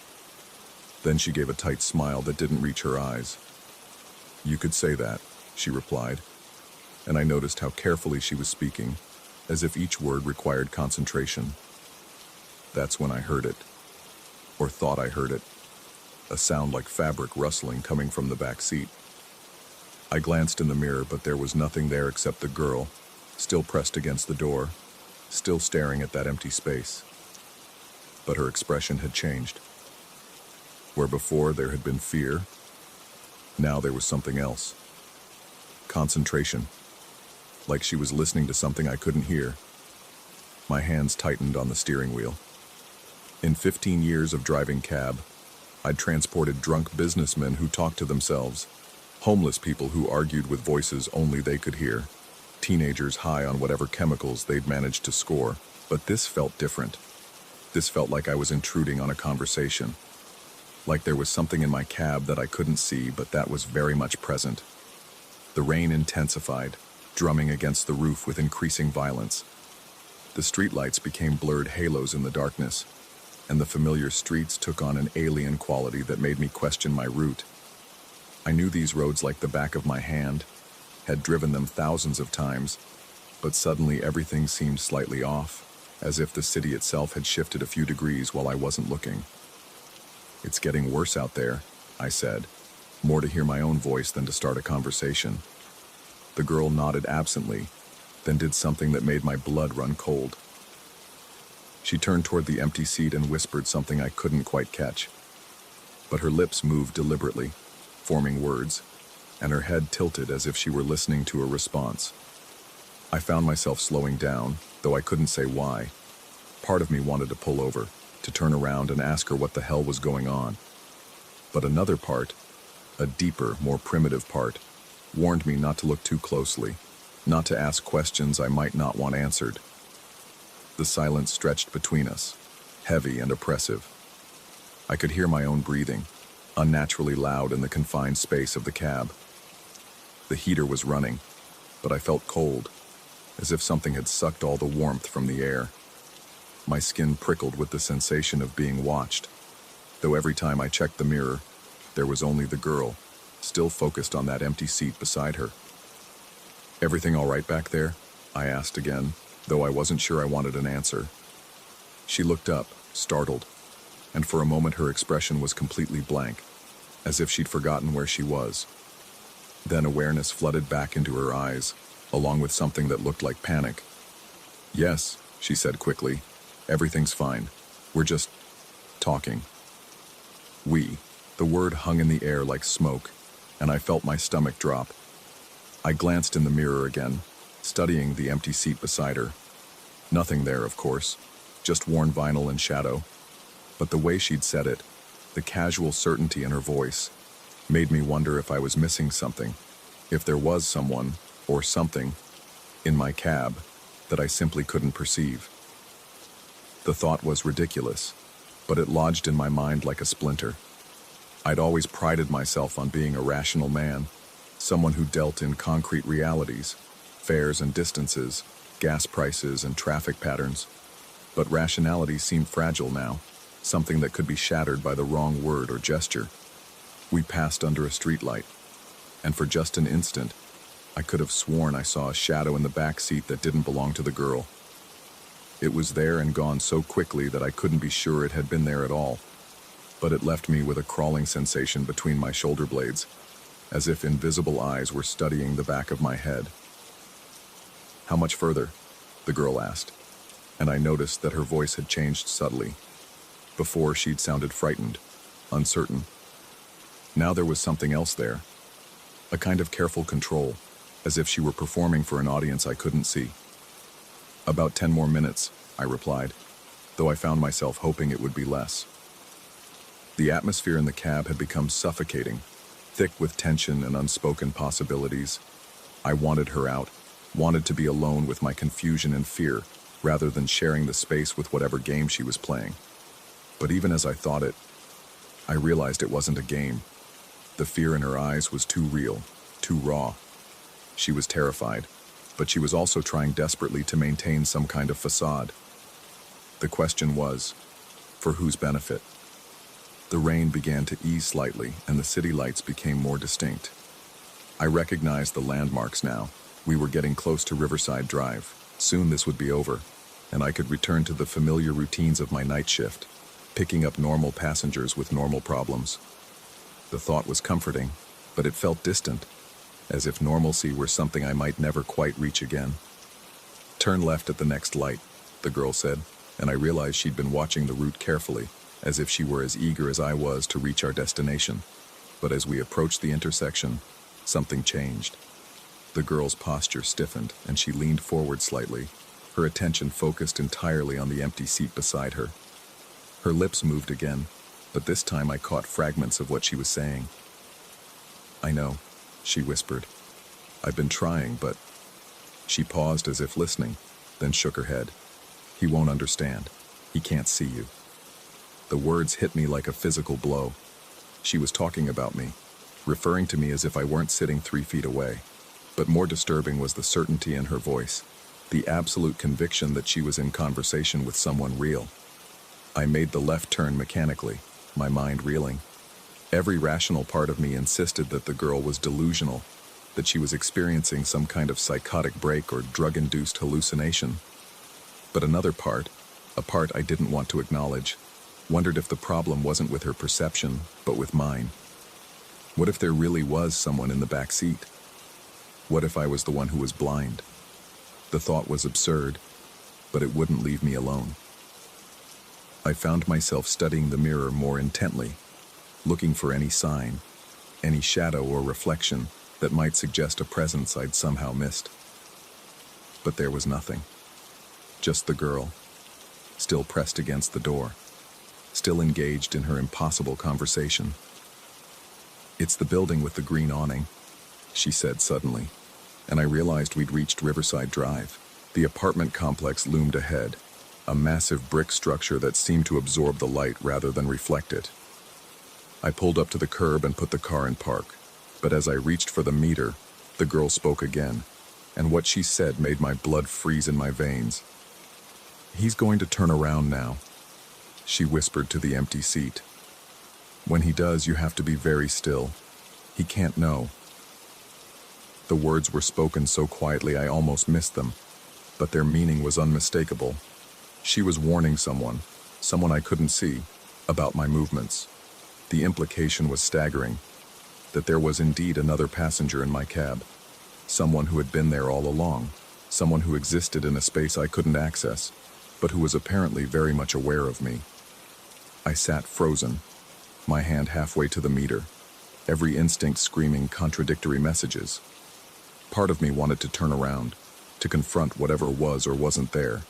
Then she gave a tight smile that didn't reach her eyes. "You could say that," she replied, and I noticed how carefully she was speaking, as if each word required concentration. That's when I heard it, or thought I heard it, a sound like fabric rustling coming from the back seat. I glanced in the mirror, but there was nothing there except the girl, still pressed against the door, still staring at that empty space. But her expression had changed. Where before there had been fear, now there was something else. Concentration, like she was listening to something I couldn't hear. My hands tightened on the steering wheel. In 15 years of driving cab, I'd transported drunk businessmen who talked to themselves, homeless people who argued with voices only they could hear, teenagers high on whatever chemicals they'd managed to score. But this felt different. This felt like I was intruding on a conversation. Like there was something in my cab that I couldn't see, but that was very much present. The rain intensified, drumming against the roof with increasing violence. The streetlights became blurred halos in the darkness, and the familiar streets took on an alien quality that made me question my route. I knew these roads like the back of my hand, had driven them thousands of times, but suddenly everything seemed slightly off, as if the city itself had shifted a few degrees while I wasn't looking. "It's getting worse out there," I said, more to hear my own voice than to start a conversation. The girl nodded absently, then did something that made my blood run cold. She turned toward the empty seat and whispered something I couldn't quite catch. But her lips moved deliberately, forming words, and her head tilted as if she were listening to a response. I found myself slowing down, though I couldn't say why. Part of me wanted to pull over, to turn around and ask her what the hell was going on. But another part, a deeper, more primitive part, warned me not to look too closely, not to ask questions I might not want answered. The silence stretched between us, heavy and oppressive. I could hear my own breathing, unnaturally loud in the confined space of the cab. The heater was running, but I felt cold, as if something had sucked all the warmth from the air. My skin prickled with the sensation of being watched, though every time I checked the mirror, there was only the girl, still focused on that empty seat beside her. "Everything all right back there?" I asked again, though I wasn't sure I wanted an answer. She looked up, startled, and for a moment her expression was completely blank, as if she'd forgotten where she was. Then awareness flooded back into her eyes, along with something that looked like panic. "Yes," she said quickly, "everything's fine. We're just talking." The word hung in the air like smoke, and I felt my stomach drop. I glanced in the mirror again, studying the empty seat beside her. Nothing there, of course, just worn vinyl and shadow. But the way she'd said it, the casual certainty in her voice, made me wonder if I was missing something, if there was someone, or something, in my cab that I simply couldn't perceive. The thought was ridiculous, but it lodged in my mind like a splinter. I'd always prided myself on being a rational man, someone who dealt in concrete realities, fares and distances, gas prices and traffic patterns. But rationality seemed fragile now, something that could be shattered by the wrong word or gesture. We passed under a streetlight, and for just an instant, I could have sworn I saw a shadow in the back seat that didn't belong to the girl. It was there and gone so quickly that I couldn't be sure it had been there at all, but it left me with a crawling sensation between my shoulder blades, as if invisible eyes were studying the back of my head. "How much further?" the girl asked, and I noticed that her voice had changed subtly. Before, she'd sounded frightened, uncertain. Now there was something else there, a kind of careful control, as if she were performing for an audience I couldn't see. "About 10 more minutes," I replied, though I found myself hoping it would be less. The atmosphere in the cab had become suffocating, thick with tension and unspoken possibilities. I wanted her out, wanted to be alone with my confusion and fear, rather than sharing the space with whatever game she was playing. But even as I thought it, I realized it wasn't a game. The fear in her eyes was too real, too raw. She was terrified, but she was also trying desperately to maintain some kind of facade. The question was, for whose benefit? The rain began to ease slightly, and the city lights became more distinct. I recognized the landmarks now. We were getting close to Riverside Drive. Soon this would be over, and I could return to the familiar routines of my night shift, picking up normal passengers with normal problems. The thought was comforting, but it felt distant, as if normalcy were something I might never quite reach again. "Turn left at the next light," the girl said, and I realized she'd been watching the route carefully, as if she were as eager as I was to reach our destination. But as we approached the intersection, something changed. The girl's posture stiffened, and she leaned forward slightly, her attention focused entirely on the empty seat beside her. Her lips moved again, but this time I caught fragments of what she was saying. "I know," she whispered. "I've been trying, but..." She paused as if listening, then shook her head. "He won't understand. He can't see you." The words hit me like a physical blow. She was talking about me, referring to me as if I weren't sitting 3 feet away. But more disturbing was the certainty in her voice, the absolute conviction that she was in conversation with someone real. I made the left turn mechanically, my mind reeling. Every rational part of me insisted that the girl was delusional, that she was experiencing some kind of psychotic break or drug-induced hallucination. But another part, a part I didn't want to acknowledge, wondered if the problem wasn't with her perception, but with mine. What if there really was someone in the back seat? What if I was the one who was blind? The thought was absurd, but it wouldn't leave me alone. I found myself studying the mirror more intently, looking for any sign, any shadow or reflection that might suggest a presence I'd somehow missed. But there was nothing. Just the girl, still pressed against the door, still engaged in her impossible conversation. "It's the building with the green awning," she said suddenly, and I realized we'd reached Riverside Drive. The apartment complex loomed ahead, a massive brick structure that seemed to absorb the light rather than reflect it. I pulled up to the curb and put the car in park, but as I reached for the meter, the girl spoke again, and what she said made my blood freeze in my veins. "He's going to turn around now," she whispered to the empty seat. "When he does, you have to be very still. He can't know." The words were spoken so quietly I almost missed them, but their meaning was unmistakable. She was warning someone I couldn't see, about my movements. The implication was staggering, that there was indeed another passenger in my cab, someone who had been there all along, someone who existed in a space I couldn't access, but who was apparently very much aware of me. I sat frozen, my hand halfway to the meter, every instinct screaming contradictory messages. Part of me wanted to turn around, to confront whatever was or wasn't there.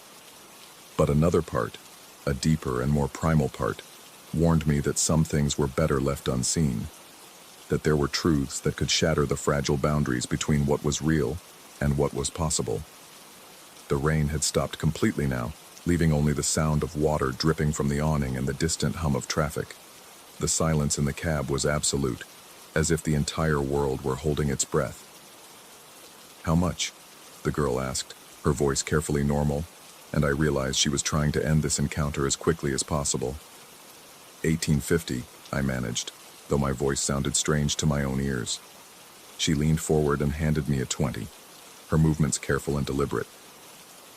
But another part, a deeper and more primal part, warned me that some things were better left unseen, that there were truths that could shatter the fragile boundaries between what was real and what was possible. The rain had stopped completely now, leaving only the sound of water dripping from the awning and the distant hum of traffic. The silence in the cab was absolute, as if the entire world were holding its breath. "How much?" the girl asked, her voice carefully normal, and I realized she was trying to end this encounter as quickly as possible. $18.50, I managed, though my voice sounded strange to my own ears. She leaned forward and handed me a 20, her movements careful and deliberate.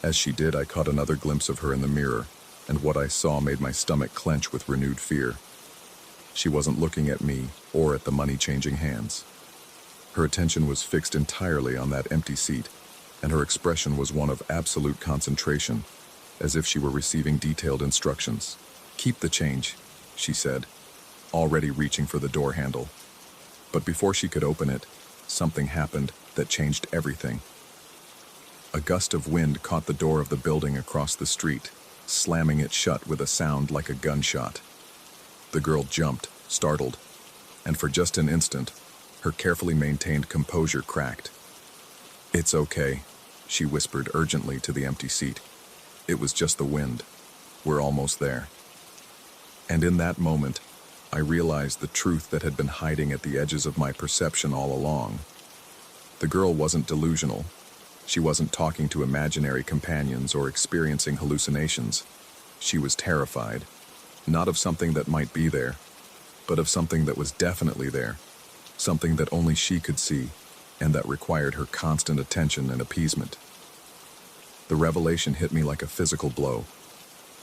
As she did, I caught another glimpse of her in the mirror, and what I saw made my stomach clench with renewed fear. She wasn't looking at me or at the money-changing hands. Her attention was fixed entirely on that empty seat, and her expression was one of absolute concentration, as if she were receiving detailed instructions. "Keep the change," she said, already reaching for the door handle. But before she could open it, something happened that changed everything. A gust of wind caught the door of the building across the street, slamming it shut with a sound like a gunshot. The girl jumped, startled, and for just an instant, Her carefully maintained composure cracked. "It's okay," she whispered urgently to the empty seat. "It was just the wind. We're almost there." And in that moment, I realized the truth that had been hiding at the edges of my perception all along. The girl wasn't delusional. She wasn't talking to imaginary companions or experiencing hallucinations. She was terrified, not of something that might be there, but of something that was definitely there, something that only she could see, and that required her constant attention and appeasement. The revelation hit me like a physical blow.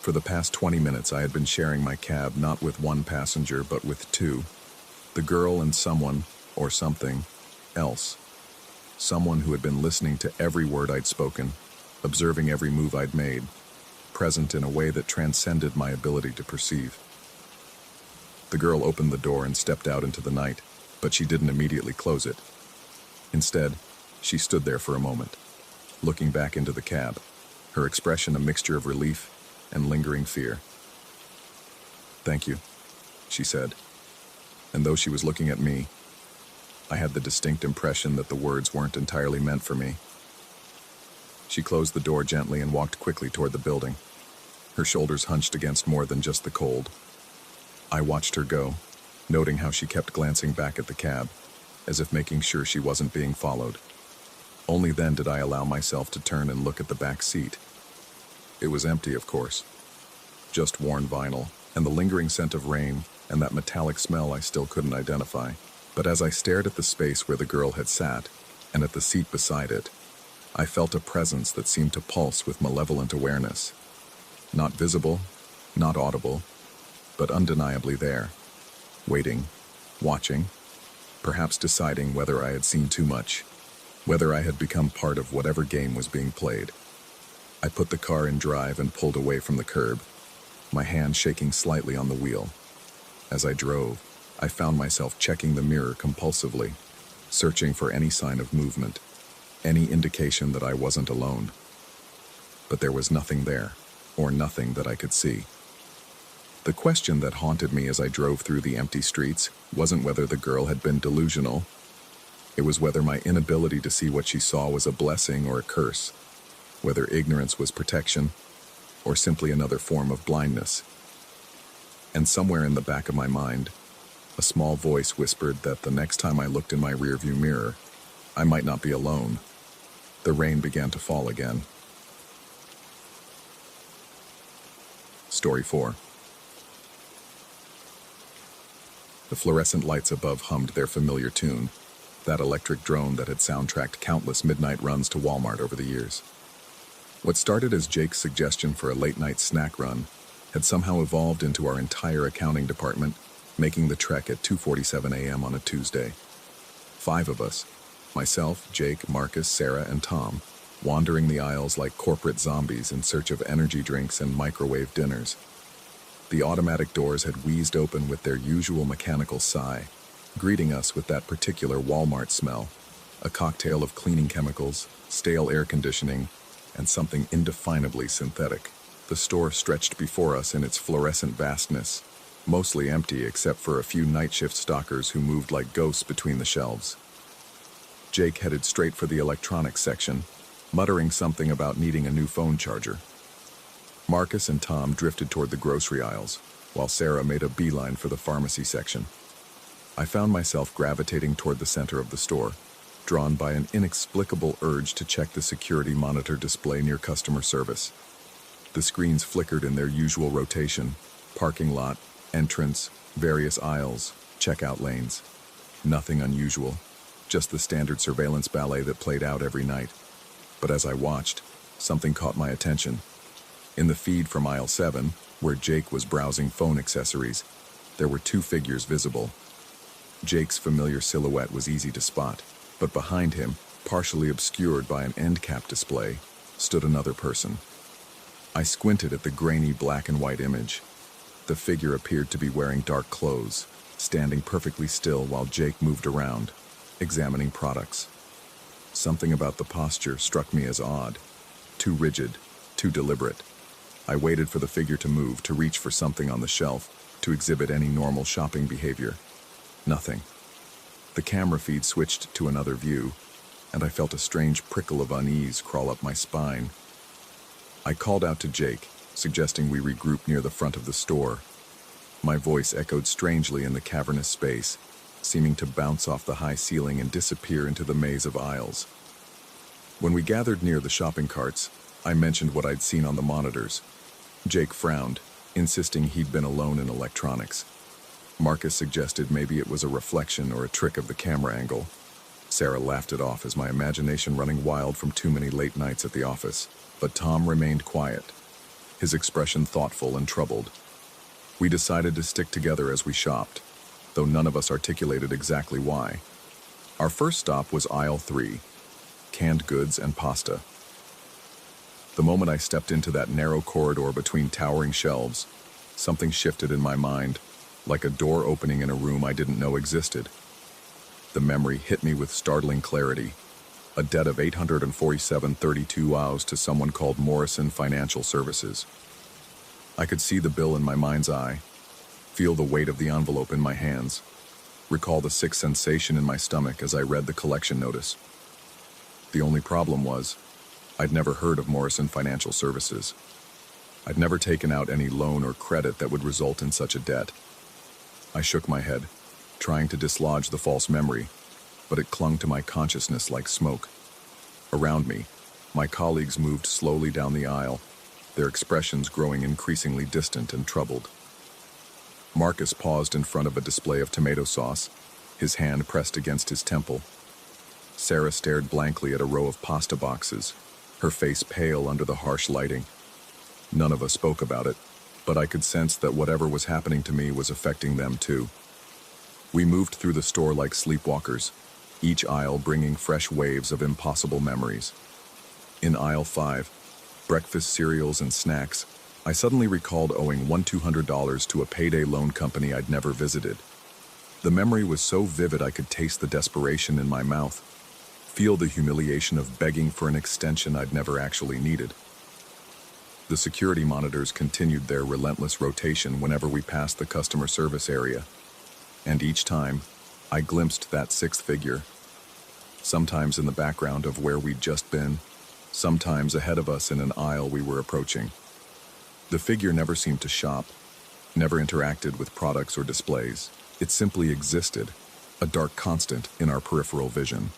For the past 20 minutes, I had been sharing my cab not with one passenger, but with two. The girl and someone, or something, else. Someone who had been listening to every word I'd spoken, observing every move I'd made, present in a way that transcended my ability to perceive. The girl opened the door and stepped out into the night, but she didn't immediately close it. Instead, she stood there for a moment, looking back into the cab, her expression a mixture of relief and lingering fear. "Thank you," she said. And though she was looking at me, I had the distinct impression that the words weren't entirely meant for me. She closed the door gently and walked quickly toward the building, her shoulders hunched against more than just the cold. I watched her go, noting how she kept glancing back at the cab, as if making sure she wasn't being followed. Only then did I allow myself to turn and look at the back seat. It was empty, of course. Just worn vinyl, and the lingering scent of rain, and that metallic smell I still couldn't identify. But as I stared at the space where the girl had sat, and at the seat beside it, I felt a presence that seemed to pulse with malevolent awareness. Not visible, not audible, but undeniably there. Waiting, watching, perhaps deciding whether I had seen too much, whether I had become part of whatever game was being played. I put the car in drive and pulled away from the curb, my hand shaking slightly on the wheel. As I drove, I found myself checking the mirror compulsively, searching for any sign of movement, any indication that I wasn't alone. But there was nothing there, or nothing that I could see. The question that haunted me as I drove through the empty streets wasn't whether the girl had been delusional. It was whether my inability to see what she saw was a blessing or a curse, whether ignorance was protection, or simply another form of blindness. And somewhere in the back of my mind, a small voice whispered that the next time I looked in my rearview mirror, I might not be alone. The rain began to fall again. Story 4. The fluorescent lights above hummed their familiar tune, that electric drone that had soundtracked countless midnight runs to Walmart over the years. What started as Jake's suggestion for a late-night snack run had somehow evolved into our entire accounting department, making the trek at 2:47 a.m. on a Tuesday. 5 of us, myself, Jake, Marcus, Sarah, and Tom, wandering the aisles like corporate zombies in search of energy drinks and microwave dinners. The automatic doors had wheezed open with their usual mechanical sigh, greeting us with that particular Walmart smell, a cocktail of cleaning chemicals, stale air conditioning, and something indefinably synthetic. The store stretched before us in its fluorescent vastness, mostly empty except for a few night shift stalkers who moved like ghosts between the shelves. Jake headed straight for the electronics section, muttering something about needing a new phone charger. Marcus and Tom drifted toward the grocery aisles, while Sarah made a beeline for the pharmacy section. I found myself gravitating toward the center of the store, drawn by an inexplicable urge to check the security monitor display near customer service. The screens flickered in their usual rotation: parking lot, entrance, various aisles, checkout lanes. Nothing unusual, just the standard surveillance ballet that played out every night. But as I watched, something caught my attention. In the feed from aisle 7, where Jake was browsing phone accessories, there were 2 figures visible. Jake's familiar silhouette was easy to spot, but behind him, partially obscured by an end cap display, stood another person. I squinted at the grainy black and white image. The figure appeared to be wearing dark clothes, standing perfectly still while Jake moved around, examining products. Something about the posture struck me as odd, too rigid, too deliberate. I waited for the figure to move, to reach for something on the shelf, to exhibit any normal shopping behavior. Nothing. The camera feed switched to another view, and I felt a strange prickle of unease crawl up my spine. I called out to Jake, suggesting we regroup near the front of the store. My voice echoed strangely in the cavernous space, seeming to bounce off the high ceiling and disappear into the maze of aisles. When we gathered near the shopping carts, I mentioned what I'd seen on the monitors. Jake frowned, insisting he'd been alone in electronics. Marcus suggested maybe it was a reflection or a trick of the camera angle. Sarah laughed it off as my imagination running wild from too many late nights at the office. But Tom remained quiet, his expression thoughtful and troubled. We decided to stick together as we shopped, though none of us articulated exactly why. Our first stop was aisle 3, canned goods and pasta. The moment I stepped into that narrow corridor between towering shelves, something shifted in my mind, like a door opening in a room I didn't know existed. The memory hit me with startling clarity. A debt of $847.32 owes to someone called Morrison Financial Services. I could see the bill in my mind's eye, feel the weight of the envelope in my hands, recall the sick sensation in my stomach as I read the collection notice. The only problem was, I'd never heard of Morrison Financial Services. I'd never taken out any loan or credit that would result in such a debt. I shook my head, trying to dislodge the false memory, but it clung to my consciousness like smoke. Around me, my colleagues moved slowly down the aisle, their expressions growing increasingly distant and troubled. Marcus paused in front of a display of tomato sauce, his hand pressed against his temple. Sarah stared blankly at a row of pasta boxes, her face pale under the harsh lighting. None of us spoke about it, but I could sense that whatever was happening to me was affecting them too. We moved through the store like sleepwalkers, each aisle bringing fresh waves of impossible memories. In aisle 5, breakfast cereals and snacks, I suddenly recalled owing $1,200 to a payday loan company I'd never visited. The memory was so vivid I could taste the desperation in my mouth, feel the humiliation of begging for an extension I'd never actually needed. The security monitors continued their relentless rotation whenever we passed the customer service area, and each time, I glimpsed that sixth figure, sometimes in the background of where we'd just been, sometimes ahead of us in an aisle we were approaching. The figure never seemed to shop, never interacted with products or displays. It simply existed, a dark constant in our peripheral vision.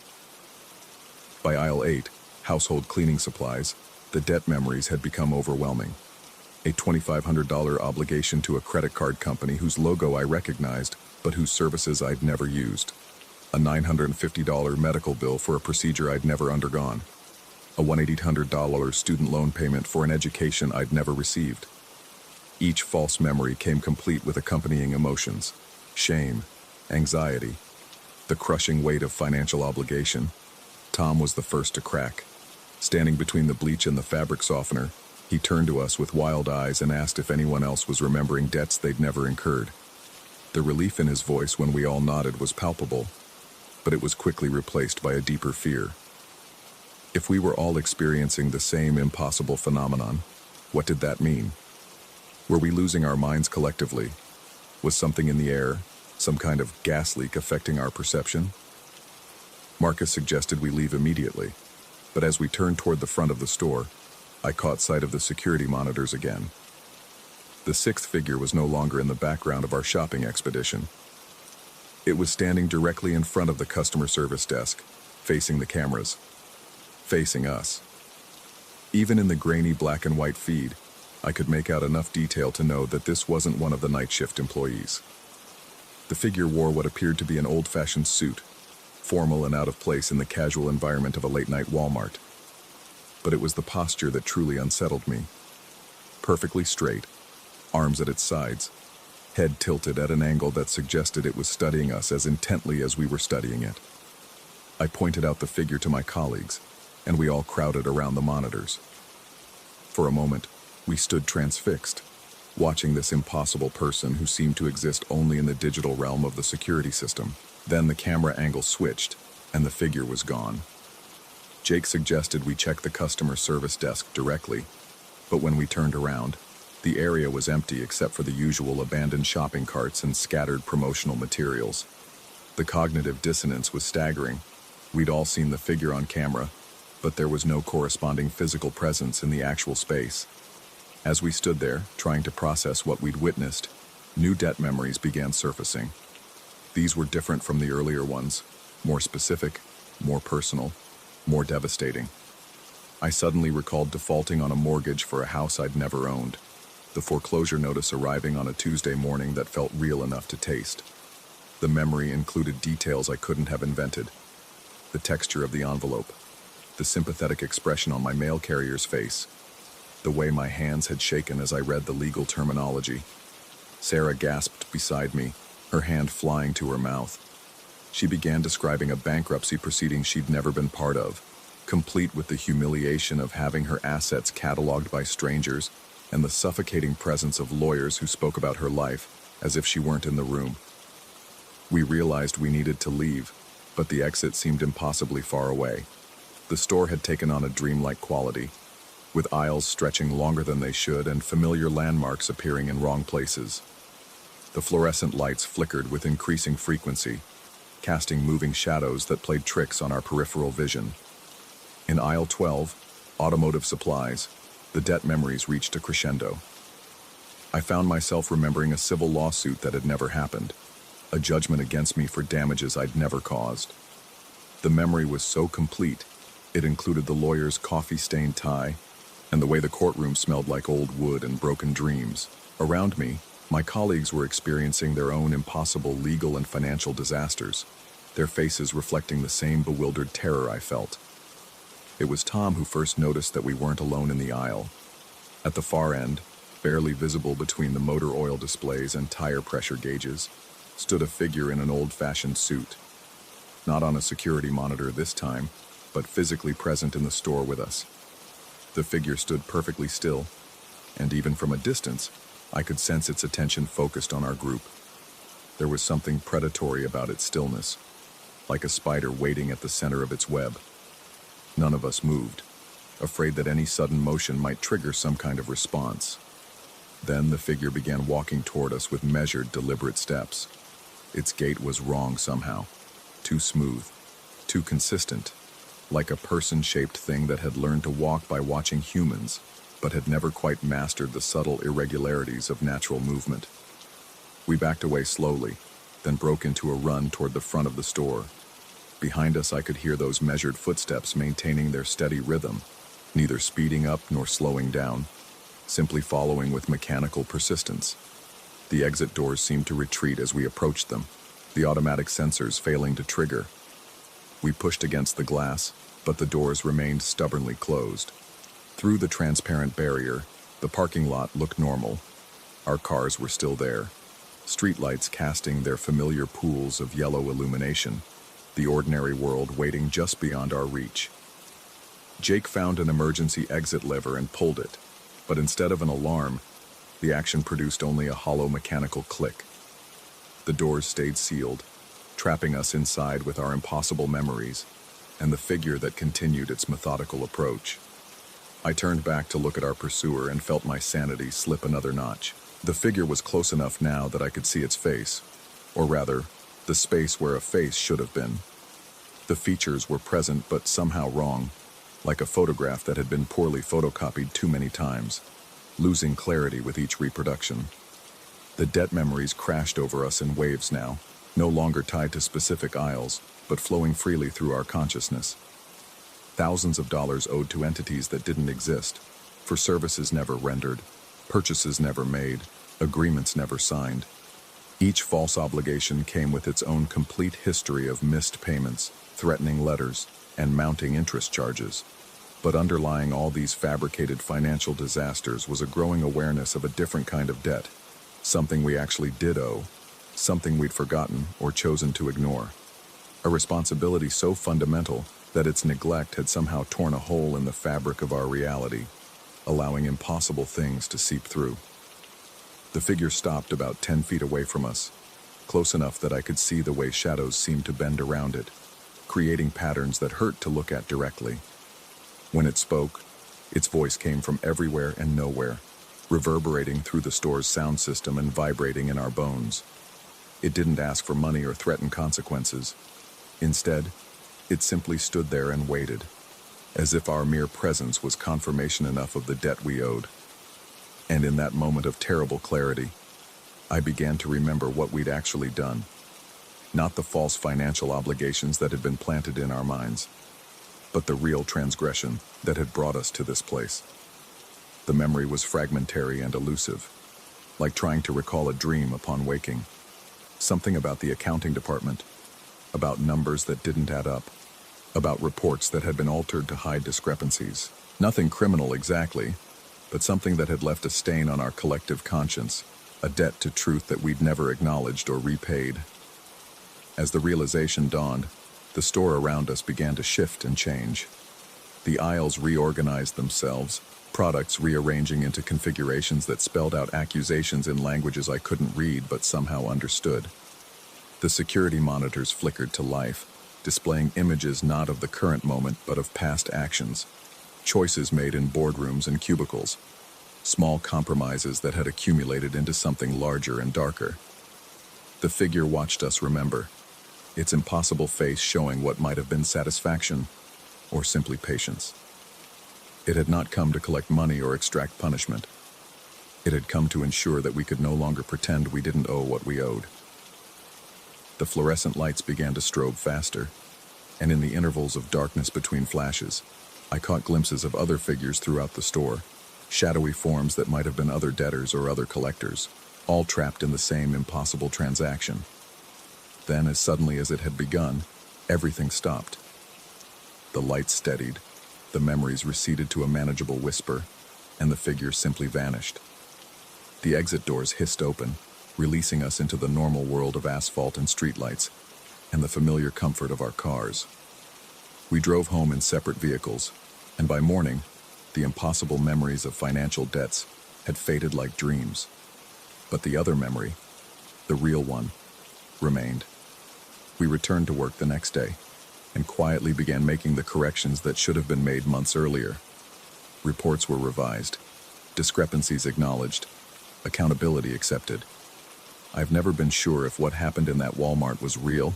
By aisle 8, household cleaning supplies, the debt memories had become overwhelming. A $2,500 obligation to a credit card company whose logo I recognized, but whose services I'd never used. A $950 medical bill for a procedure I'd never undergone. A $1,800 student loan payment for an education I'd never received. Each false memory came complete with accompanying emotions: shame, anxiety, the crushing weight of financial obligation. Tom was the first to crack. Standing between the bleach and the fabric softener, he turned to us with wild eyes and asked if anyone else was remembering debts they'd never incurred. The relief in his voice when we all nodded was palpable, but it was quickly replaced by a deeper fear. If we were all experiencing the same impossible phenomenon, what did that mean? Were we losing our minds collectively? Was something in the air, some kind of gas leak affecting our perception? Marcus suggested we leave immediately, but as we turned toward the front of the store, I caught sight of the security monitors again. The sixth figure was no longer in the background of our shopping expedition. It was standing directly in front of the customer service desk, facing the cameras, facing us. Even in the grainy black and white feed, I could make out enough detail to know that this wasn't one of the night shift employees. The figure wore what appeared to be an old-fashioned suit, formal and out of place in the casual environment of a late-night Walmart. But it was the posture that truly unsettled me. Perfectly straight, arms at its sides, head tilted at an angle that suggested it was studying us as intently as we were studying it. I pointed out the figure to my colleagues, and we all crowded around the monitors. For a moment, we stood transfixed, watching this impossible person who seemed to exist only in the digital realm of the security system. Then the camera angle switched, and the figure was gone. Jake suggested we check the customer service desk directly, but when we turned around, the area was empty except for the usual abandoned shopping carts and scattered promotional materials. The cognitive dissonance was staggering. We'd all seen the figure on camera, but there was no corresponding physical presence in the actual space. As we stood there, trying to process what we'd witnessed, new debt memories began surfacing. These were different from the earlier ones, more specific, more personal, more devastating. I suddenly recalled defaulting on a mortgage for a house I'd never owned, the foreclosure notice arriving on a Tuesday morning that felt real enough to taste. The memory included details I couldn't have invented. The texture of the envelope, the sympathetic expression on my mail carrier's face, the way my hands had shaken as I read the legal terminology. Sarah gasped beside me, her hand flying to her mouth. She began describing a bankruptcy proceeding she'd never been part of, complete with the humiliation of having her assets cataloged by strangers and the suffocating presence of lawyers who spoke about her life as if she weren't in the room. We realized we needed to leave, but the exit seemed impossibly far away. The store had taken on a dreamlike quality, with aisles stretching longer than they should and familiar landmarks appearing in wrong places. The fluorescent lights flickered with increasing frequency, casting moving shadows that played tricks on our peripheral vision. In aisle 12, automotive supplies, the debt memories reached a crescendo. I found myself remembering a civil lawsuit that had never happened, a judgment against me for damages I'd never caused. The memory was so complete, it included the lawyer's coffee-stained tie and the way the courtroom smelled like old wood and broken dreams. Around me, my colleagues were experiencing their own impossible legal and financial disasters, their faces reflecting the same bewildered terror I felt. It was Tom who first noticed that we weren't alone in the aisle. At the far end, barely visible between the motor oil displays and tire pressure gauges, stood a figure in an old-fashioned suit. Not on a security monitor this time, but physically present in the store with us. The figure stood perfectly still, and even from a distance, I could sense its attention focused on our group. There was something predatory about its stillness, like a spider waiting at the center of its web. None of us moved, afraid that any sudden motion might trigger some kind of response. Then the figure began walking toward us with measured, deliberate steps. Its gait was wrong somehow, too smooth, too consistent, like a person-shaped thing that had learned to walk by watching humans, but had never quite mastered the subtle irregularities of natural movement. We backed away slowly, then broke into a run toward the front of the store. Behind us I could hear those measured footsteps maintaining their steady rhythm, neither speeding up nor slowing down, simply following with mechanical persistence. The exit doors seemed to retreat as we approached them, the automatic sensors failing to trigger. We pushed against the glass, but the doors remained stubbornly closed. Through the transparent barrier, the parking lot looked normal. Our cars were still there, streetlights casting their familiar pools of yellow illumination, the ordinary world waiting just beyond our reach. Jake found an emergency exit lever and pulled it, but instead of an alarm, the action produced only a hollow mechanical click. The doors stayed sealed, trapping us inside with our impossible memories, and the figure that continued its methodical approach. I turned back to look at our pursuer and felt my sanity slip another notch. The figure was close enough now that I could see its face, or rather, the space where a face should have been. The features were present but somehow wrong, like a photograph that had been poorly photocopied too many times, losing clarity with each reproduction. The debt memories crashed over us in waves now, no longer tied to specific aisles, but flowing freely through our consciousness. Thousands of dollars owed to entities that didn't exist, for services never rendered, purchases never made, agreements never signed. Each false obligation came with its own complete history of missed payments, threatening letters, and mounting interest charges. But underlying all these fabricated financial disasters was a growing awareness of a different kind of debt, something we actually did owe, something we'd forgotten or chosen to ignore. A responsibility so fundamental that its neglect had somehow torn a hole in the fabric of our reality, allowing impossible things to seep through. The figure stopped about 10 feet away from us, close enough that I could see the way shadows seemed to bend around it, creating patterns that hurt to look at directly. When it spoke, its voice came from everywhere and nowhere, reverberating through the store's sound system and vibrating in our bones. It didn't ask for money or threaten consequences. Instead, it simply stood there and waited, as if our mere presence was confirmation enough of the debt we owed. And in that moment of terrible clarity, I began to remember what we'd actually done. Not the false financial obligations that had been planted in our minds, but the real transgression that had brought us to this place. The memory was fragmentary and elusive, like trying to recall a dream upon waking. Something about the accounting department, about numbers that didn't add up, about reports that had been altered to hide discrepancies. Nothing criminal exactly, but something that had left a stain on our collective conscience, a debt to truth that we'd never acknowledged or repaid. As the realization dawned, the store around us began to shift and change. The aisles reorganized themselves, products rearranging into configurations that spelled out accusations in languages I couldn't read but somehow understood. The security monitors flickered to life, displaying images not of the current moment but of past actions, choices made in boardrooms and cubicles, small compromises that had accumulated into something larger and darker. The figure watched us remember, its impossible face showing what might have been satisfaction or simply patience. It had not come to collect money or extract punishment. It had come to ensure that we could no longer pretend we didn't owe what we owed. The fluorescent lights began to strobe faster, and in the intervals of darkness between flashes, I caught glimpses of other figures throughout the store, shadowy forms that might have been other debtors or other collectors, all trapped in the same impossible transaction. Then, as suddenly as it had begun, everything stopped. The lights steadied, the memories receded to a manageable whisper, and the figure simply vanished. The exit doors hissed open, releasing us into the normal world of asphalt and streetlights, and the familiar comfort of our cars. We drove home in separate vehicles, and by morning, the impossible memories of financial debts had faded like dreams. But the other memory, the real one, remained. We returned to work the next day, and quietly began making the corrections that should have been made months earlier. Reports were revised, discrepancies acknowledged, accountability accepted. I've never been sure if what happened in that Walmart was real,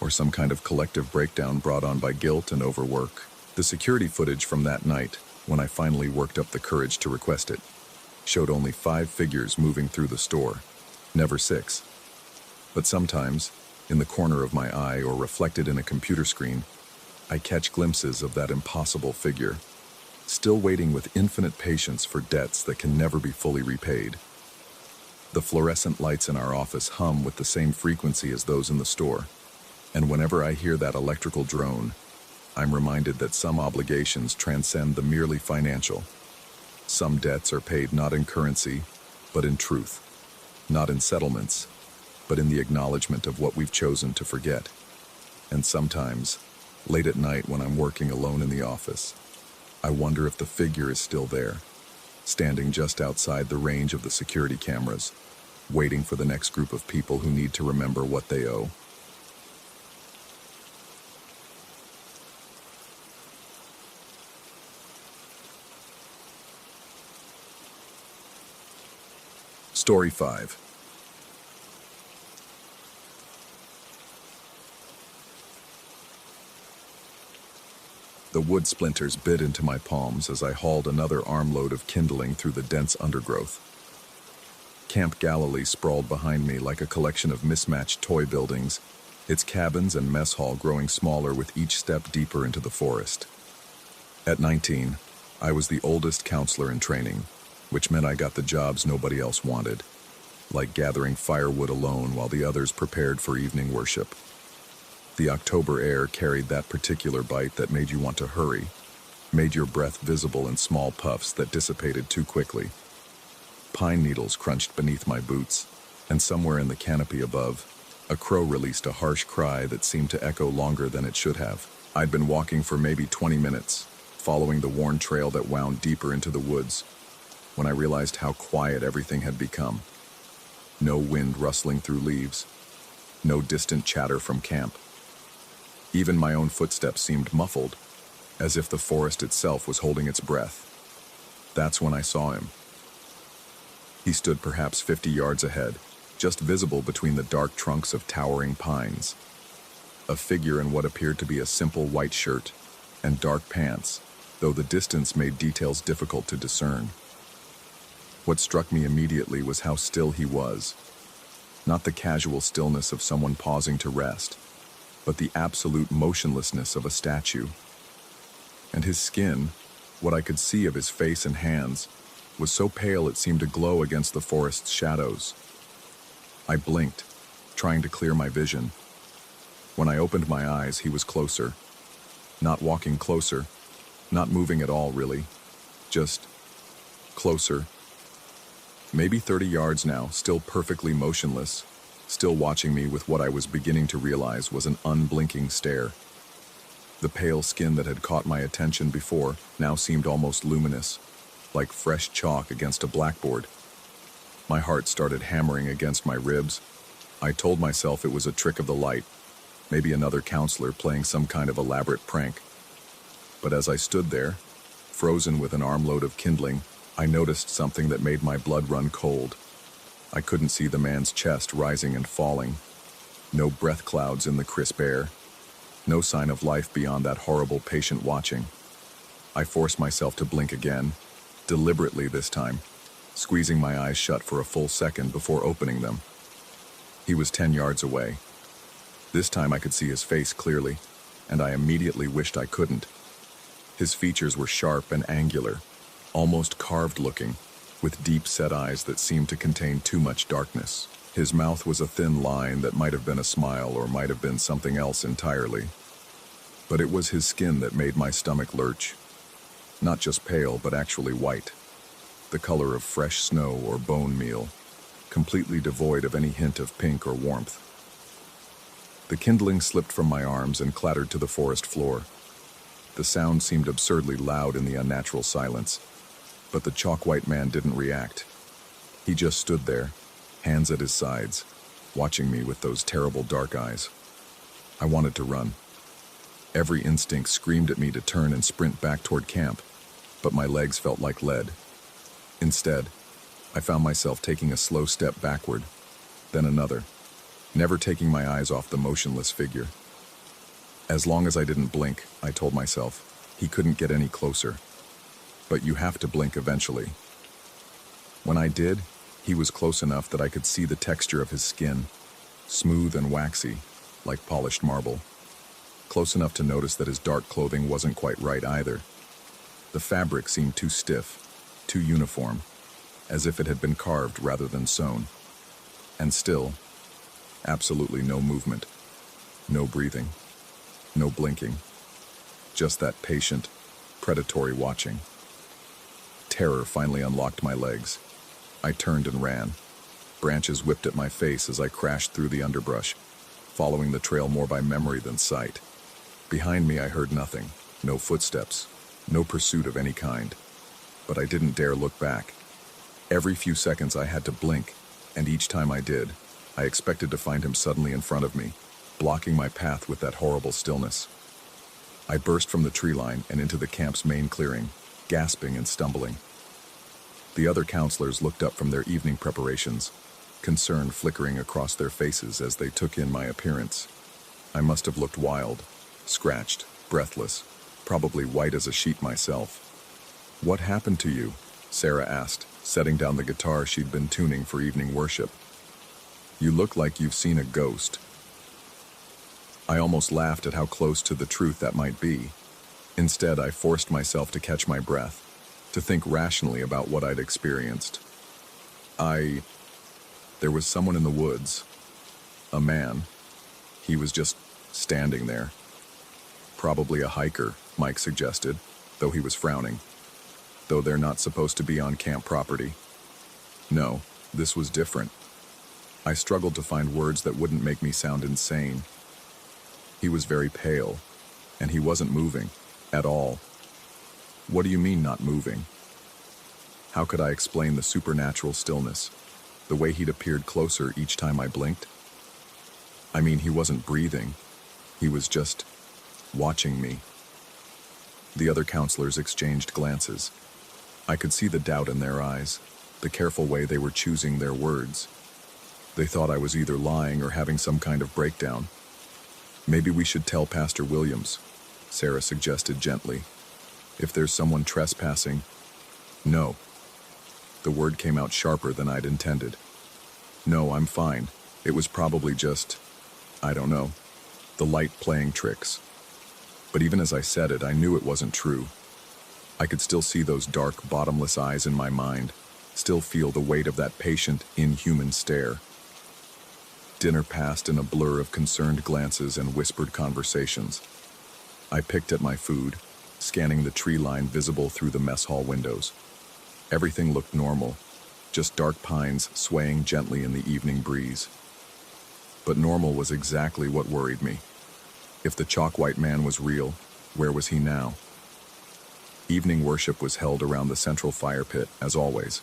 or some kind of collective breakdown brought on by guilt and overwork. The security footage from that night, when I finally worked up the courage to request it, showed only 5 figures moving through the store, never 6. But sometimes, in the corner of my eye or reflected in a computer screen, I catch glimpses of that impossible figure, still waiting with infinite patience for debts that can never be fully repaid. The fluorescent lights in our office hum with the same frequency as those in the store, and whenever I hear that electrical drone, I'm reminded that some obligations transcend the merely financial. Some debts are paid not in currency, but in truth, not in settlements, but in the acknowledgement of what we've chosen to forget. And sometimes, late at night when I'm working alone in the office, I wonder if the figure is still there, standing just outside the range of the security cameras, waiting for the next group of people who need to remember what they owe. Story 5. The wood splinters bit into my palms as I hauled another armload of kindling through the dense undergrowth. Camp Galilee sprawled behind me like a collection of mismatched toy buildings, its cabins and mess hall growing smaller with each step deeper into the forest. At 19, I was the oldest counselor in training, which meant I got the jobs nobody else wanted, like gathering firewood alone while the others prepared for evening worship. The October air carried that particular bite that made you want to hurry, made your breath visible in small puffs that dissipated too quickly. Pine needles crunched beneath my boots, and somewhere in the canopy above, a crow released a harsh cry that seemed to echo longer than it should have. I'd been walking for maybe 20 minutes, following the worn trail that wound deeper into the woods, when I realized how quiet everything had become. No wind rustling through leaves, no distant chatter from camp. Even my own footsteps seemed muffled, as if the forest itself was holding its breath. That's when I saw him. He stood perhaps 50 yards ahead, just visible between the dark trunks of towering pines. A figure in what appeared to be a simple white shirt and dark pants, though the distance made details difficult to discern. What struck me immediately was how still he was. Not the casual stillness of someone pausing to rest, but the absolute motionlessness of a statue. And his skin, what I could see of his face and hands, was so pale it seemed to glow against the forest's shadows. I blinked, trying to clear my vision. When I opened my eyes, he was closer. Not walking closer, not moving at all, really. Just closer. Maybe 30 yards now, still perfectly motionless, still watching me with what I was beginning to realize was an unblinking stare. The pale skin that had caught my attention before now seemed almost luminous, like fresh chalk against a blackboard. My heart started hammering against my ribs. I told myself it was a trick of the light, maybe another counselor playing some kind of elaborate prank. But as I stood there, frozen with an armload of kindling, I noticed something that made my blood run cold. I couldn't see the man's chest rising and falling. No breath clouds in the crisp air. No sign of life beyond that horrible patient watching. I forced myself to blink again, deliberately this time, squeezing my eyes shut for a full second before opening them. He was 10 yards away. This time I could see his face clearly, and I immediately wished I couldn't. His features were sharp and angular, almost carved-looking, with deep-set eyes that seemed to contain too much darkness. His mouth was a thin line that might have been a smile or might have been something else entirely. But it was his skin that made my stomach lurch. Not just pale, but actually white. The color of fresh snow or bone meal, completely devoid of any hint of pink or warmth. The kindling slipped from my arms and clattered to the forest floor. The sound seemed absurdly loud in the unnatural silence, but the chalk-white man didn't react. He just stood there, hands at his sides, watching me with those terrible dark eyes. I wanted to run. Every instinct screamed at me to turn and sprint back toward camp, but my legs felt like lead. Instead, I found myself taking a slow step backward, then another, never taking my eyes off the motionless figure. As long as I didn't blink, I told myself, he couldn't get any closer. But you have to blink eventually. When I did, he was close enough that I could see the texture of his skin, smooth and waxy, like polished marble. Close enough to notice that his dark clothing wasn't quite right either. The fabric seemed too stiff, too uniform, as if it had been carved rather than sewn. And still, absolutely no movement, no breathing, no blinking, just that patient, predatory watching. Terror finally unlocked my legs. I turned and ran. Branches whipped at my face as I crashed through the underbrush, following the trail more by memory than sight. Behind me I heard nothing, no footsteps, no pursuit of any kind. But I didn't dare look back. Every few seconds I had to blink, and each time I did, I expected to find him suddenly in front of me, blocking my path with that horrible stillness. I burst from the tree line and into the camp's main clearing, gasping and stumbling. The other counselors looked up from their evening preparations, concern flickering across their faces as they took in my appearance. I must have looked wild, scratched, breathless, probably white as a sheet myself. "What happened to you?" Sarah asked, setting down the guitar she'd been tuning for evening worship. "You look like you've seen a ghost." I almost laughed at how close to the truth that might be. Instead, I forced myself to catch my breath, to think rationally about what I'd experienced. There was someone in the woods. A man. He was just standing there. Probably a hiker, Mike suggested, though he was frowning. Though they're not supposed to be on camp property. No, this was different. I struggled to find words that wouldn't make me sound insane. He was very pale, and he wasn't moving, at all. What do you mean, not moving? How could I explain the supernatural stillness, the way he'd appeared closer each time I blinked? I mean, he wasn't breathing. He was just watching me. The other counselors exchanged glances. I could see the doubt in their eyes, the careful way they were choosing their words. They thought I was either lying or having some kind of breakdown. "Maybe we should tell Pastor Williams," Sarah suggested gently. "If there's someone trespassing." "No." The word came out sharper than I'd intended. "No, I'm fine. It was probably just, I don't know, the light playing tricks." But even as I said it, I knew it wasn't true. I could still see those dark, bottomless eyes in my mind, still feel the weight of that patient, inhuman stare. Dinner passed in a blur of concerned glances and whispered conversations. I picked at my food, scanning the tree line visible through the mess hall windows. Everything looked normal, just dark pines swaying gently in the evening breeze. But normal was exactly what worried me. If the chalk-white man was real, where was he now? Evening worship was held around the central fire pit, as always.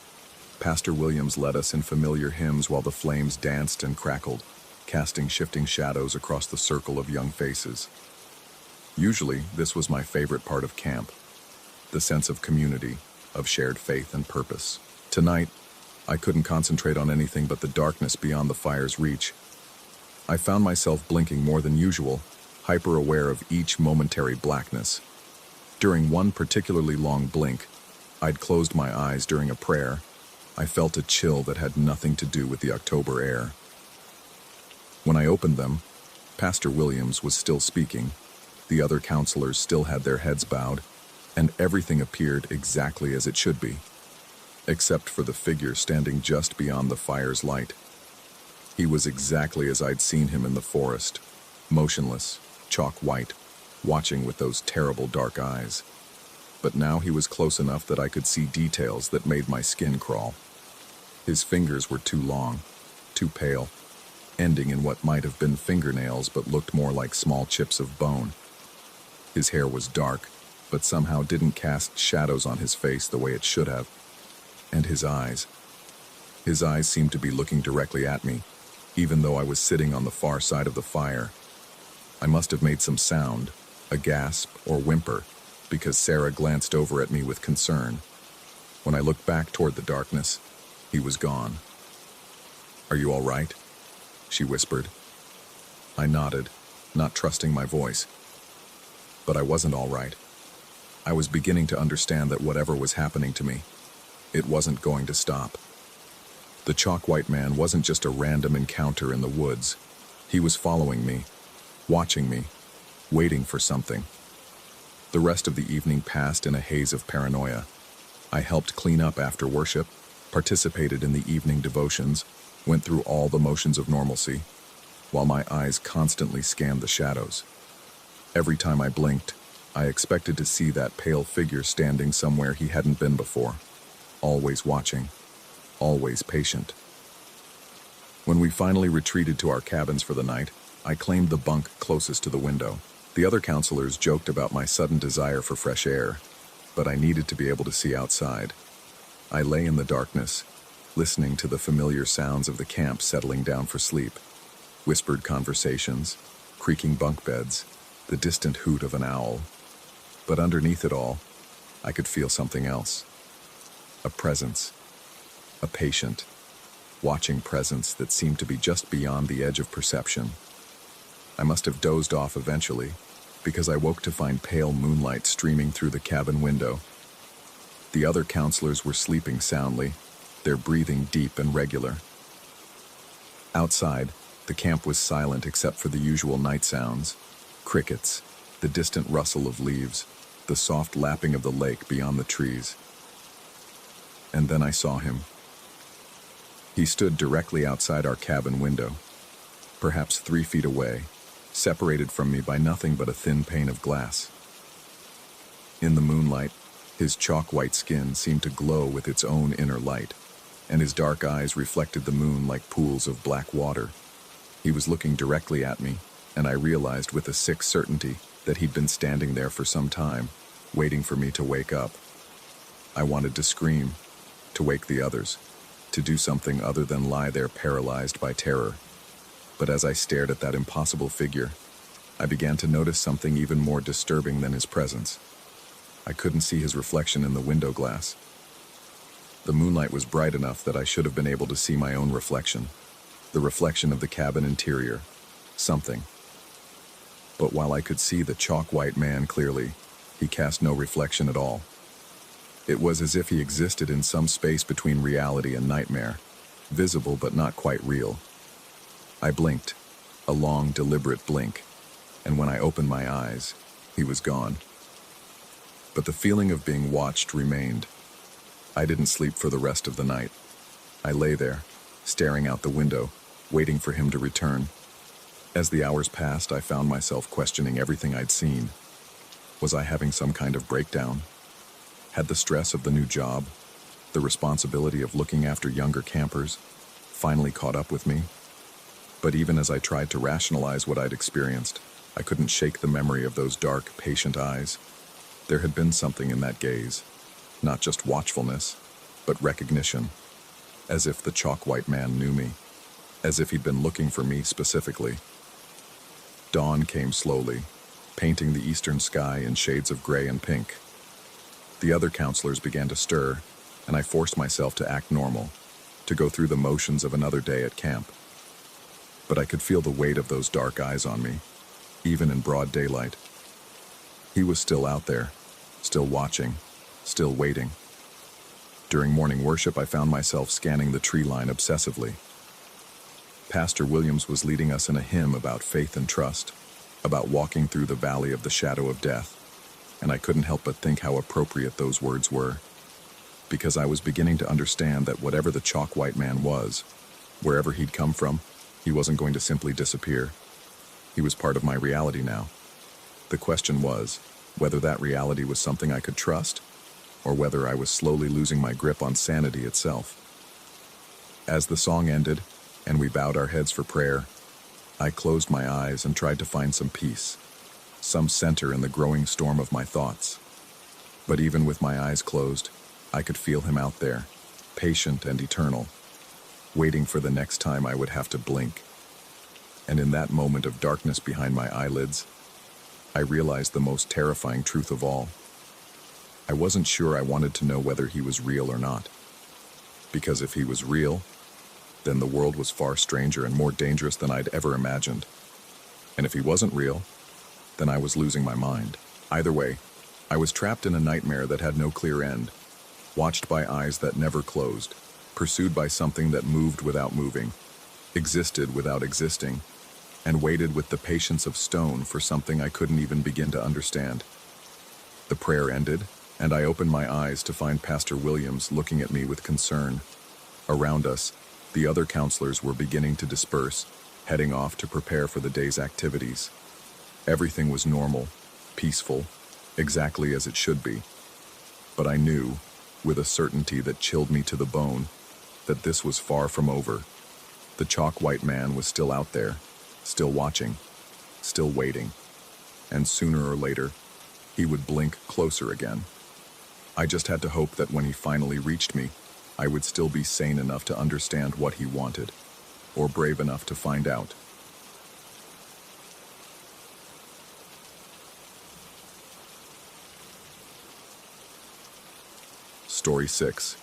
Pastor Williams led us in familiar hymns while the flames danced and crackled, casting shifting shadows across the circle of young faces. Usually, this was my favorite part of camp, the sense of community, of shared faith and purpose. Tonight, I couldn't concentrate on anything but the darkness beyond the fire's reach. I found myself blinking more than usual, hyper-aware of each momentary blackness. During one particularly long blink, I'd closed my eyes during a prayer. I felt a chill that had nothing to do with the October air. When I opened them, Pastor Williams was still speaking, the other counselors still had their heads bowed, and everything appeared exactly as it should be, except for the figure standing just beyond the fire's light. He was exactly as I'd seen him in the forest, motionless, chalk white, watching with those terrible dark eyes. But now he was close enough that I could see details that made my skin crawl. His fingers were too long, too pale, ending in what might have been fingernails but looked more like small chips of bone. His hair was dark, but somehow didn't cast shadows on his face the way it should have. And his eyes. His eyes seemed to be looking directly at me, even though I was sitting on the far side of the fire. I must have made some sound, a gasp or whimper, because Sarah glanced over at me with concern. When I looked back toward the darkness, he was gone. "Are you all right?" she whispered. I nodded, not trusting my voice. But I wasn't all right. I was beginning to understand that whatever was happening to me, it wasn't going to stop. The chalk-white man wasn't just a random encounter in the woods. He was following me, watching me, waiting for something. The rest of the evening passed in a haze of paranoia. I helped clean up after worship, participated in the evening devotions, went through all the motions of normalcy, while my eyes constantly scanned the shadows. Every time I blinked, I expected to see that pale figure standing somewhere he hadn't been before, always watching, always patient. When we finally retreated to our cabins for the night, I claimed the bunk closest to the window. The other counselors joked about my sudden desire for fresh air, but I needed to be able to see outside. I lay in the darkness, listening to the familiar sounds of the camp settling down for sleep. Whispered conversations, creaking bunk beds, the distant hoot of an owl. But underneath it all, I could feel something else. A presence. A patient, watching presence that seemed to be just beyond the edge of perception. I must have dozed off eventually, because I woke to find pale moonlight streaming through the cabin window. The other counselors were sleeping soundly, their breathing deep and regular. Outside, the camp was silent except for the usual night sounds. Crickets, the distant rustle of leaves, the soft lapping of the lake beyond the trees. And then I saw him. He stood directly outside our cabin window, perhaps 3 feet away, separated from me by nothing but a thin pane of glass. In the moonlight, his chalk-white skin seemed to glow with its own inner light, and his dark eyes reflected the moon like pools of black water. He was looking directly at me, and I realized with a sick certainty that he'd been standing there for some time, waiting for me to wake up. I wanted to scream, to wake the others, to do something other than lie there paralyzed by terror. But as I stared at that impossible figure, I began to notice something even more disturbing than his presence. I couldn't see his reflection in the window glass. The moonlight was bright enough that I should have been able to see my own reflection. the reflection of the cabin interior, something. But while I could see the chalk-white man clearly, he cast no reflection at all. It was as if he existed in some space between reality and nightmare, visible but not quite real. I blinked, a long, deliberate blink, and when I opened my eyes, he was gone. But the feeling of being watched remained. I didn't sleep for the rest of the night. I lay there, staring out the window, waiting for him to return. As the hours passed, I found myself questioning everything I'd seen. Was I having some kind of breakdown? Had the stress of the new job, the responsibility of looking after younger campers, finally caught up with me? But even as I tried to rationalize what I'd experienced, I couldn't shake the memory of those dark, patient eyes. There had been something in that gaze, not just watchfulness, but recognition, as if the chalk-white man knew me, as if he'd been looking for me specifically. Dawn came slowly, painting the eastern sky in shades of gray and pink. The other counselors began to stir, and I forced myself to act normal, to go through the motions of another day at camp. But I could feel the weight of those dark eyes on me, even in broad daylight. He was still out there, still watching, still waiting. During morning worship, I found myself scanning the tree line obsessively. Pastor Williams was leading us in a hymn about faith and trust, about walking through the valley of the shadow of death, and I couldn't help but think how appropriate those words were, because I was beginning to understand that whatever the chalk-white man was, wherever he'd come from, he wasn't going to simply disappear. He was part of my reality now. The question was whether that reality was something I could trust, or whether I was slowly losing my grip on sanity itself. As the song ended, and we bowed our heads for prayer, I closed my eyes and tried to find some peace, some center in the growing storm of my thoughts. But even with my eyes closed, I could feel him out there, patient and eternal, waiting for the next time I would have to blink. And in that moment of darkness behind my eyelids, I realized the most terrifying truth of all. I wasn't sure I wanted to know whether he was real or not. Because if he was real, then the world was far stranger and more dangerous than I'd ever imagined. And if he wasn't real, then I was losing my mind. Either way, I was trapped in a nightmare that had no clear end, watched by eyes that never closed, pursued by something that moved without moving, existed without existing, and waited with the patience of stone for something I couldn't even begin to understand. The prayer ended, and I opened my eyes to find Pastor Williams looking at me with concern. Around us, the other counselors were beginning to disperse, heading off to prepare for the day's activities. Everything was normal, peaceful, exactly as it should be. But I knew, with a certainty that chilled me to the bone, that this was far from over. The chalk-white man was still out there, still watching, still waiting. And sooner or later, he would blink closer again. I just had to hope that when he finally reached me, I would still be sane enough to understand what he wanted, or brave enough to find out. Story 6.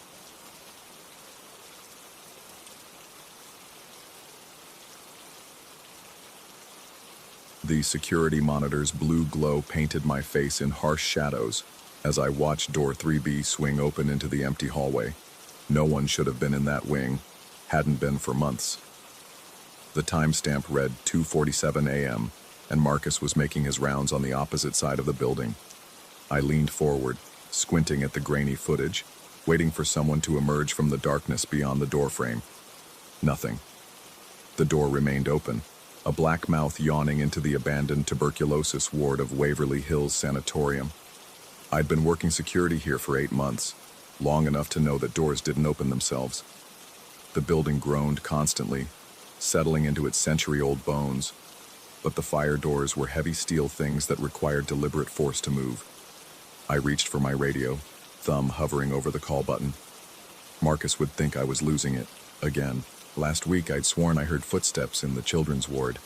The security monitor's blue glow painted my face in harsh shadows as I watched door 3B swing open into the empty hallway. No one should have been in that wing, hadn't been for months. The timestamp read 2:47 a.m., and Marcus was making his rounds on the opposite side of the building. I leaned forward, squinting at the grainy footage, waiting for someone to emerge from the darkness beyond the doorframe. Nothing. The door remained open, a black mouth yawning into the abandoned tuberculosis ward of Waverly Hills Sanatorium. I'd been working security here for 8 months, long enough to know that doors didn't open themselves. The building groaned constantly, settling into its century-old bones, but the fire doors were heavy steel things that required deliberate force to move. I reached for my radio, thumb hovering over the call button. Marcus would think I was losing it, again. Last week I'd sworn I heard footsteps in the children's ward,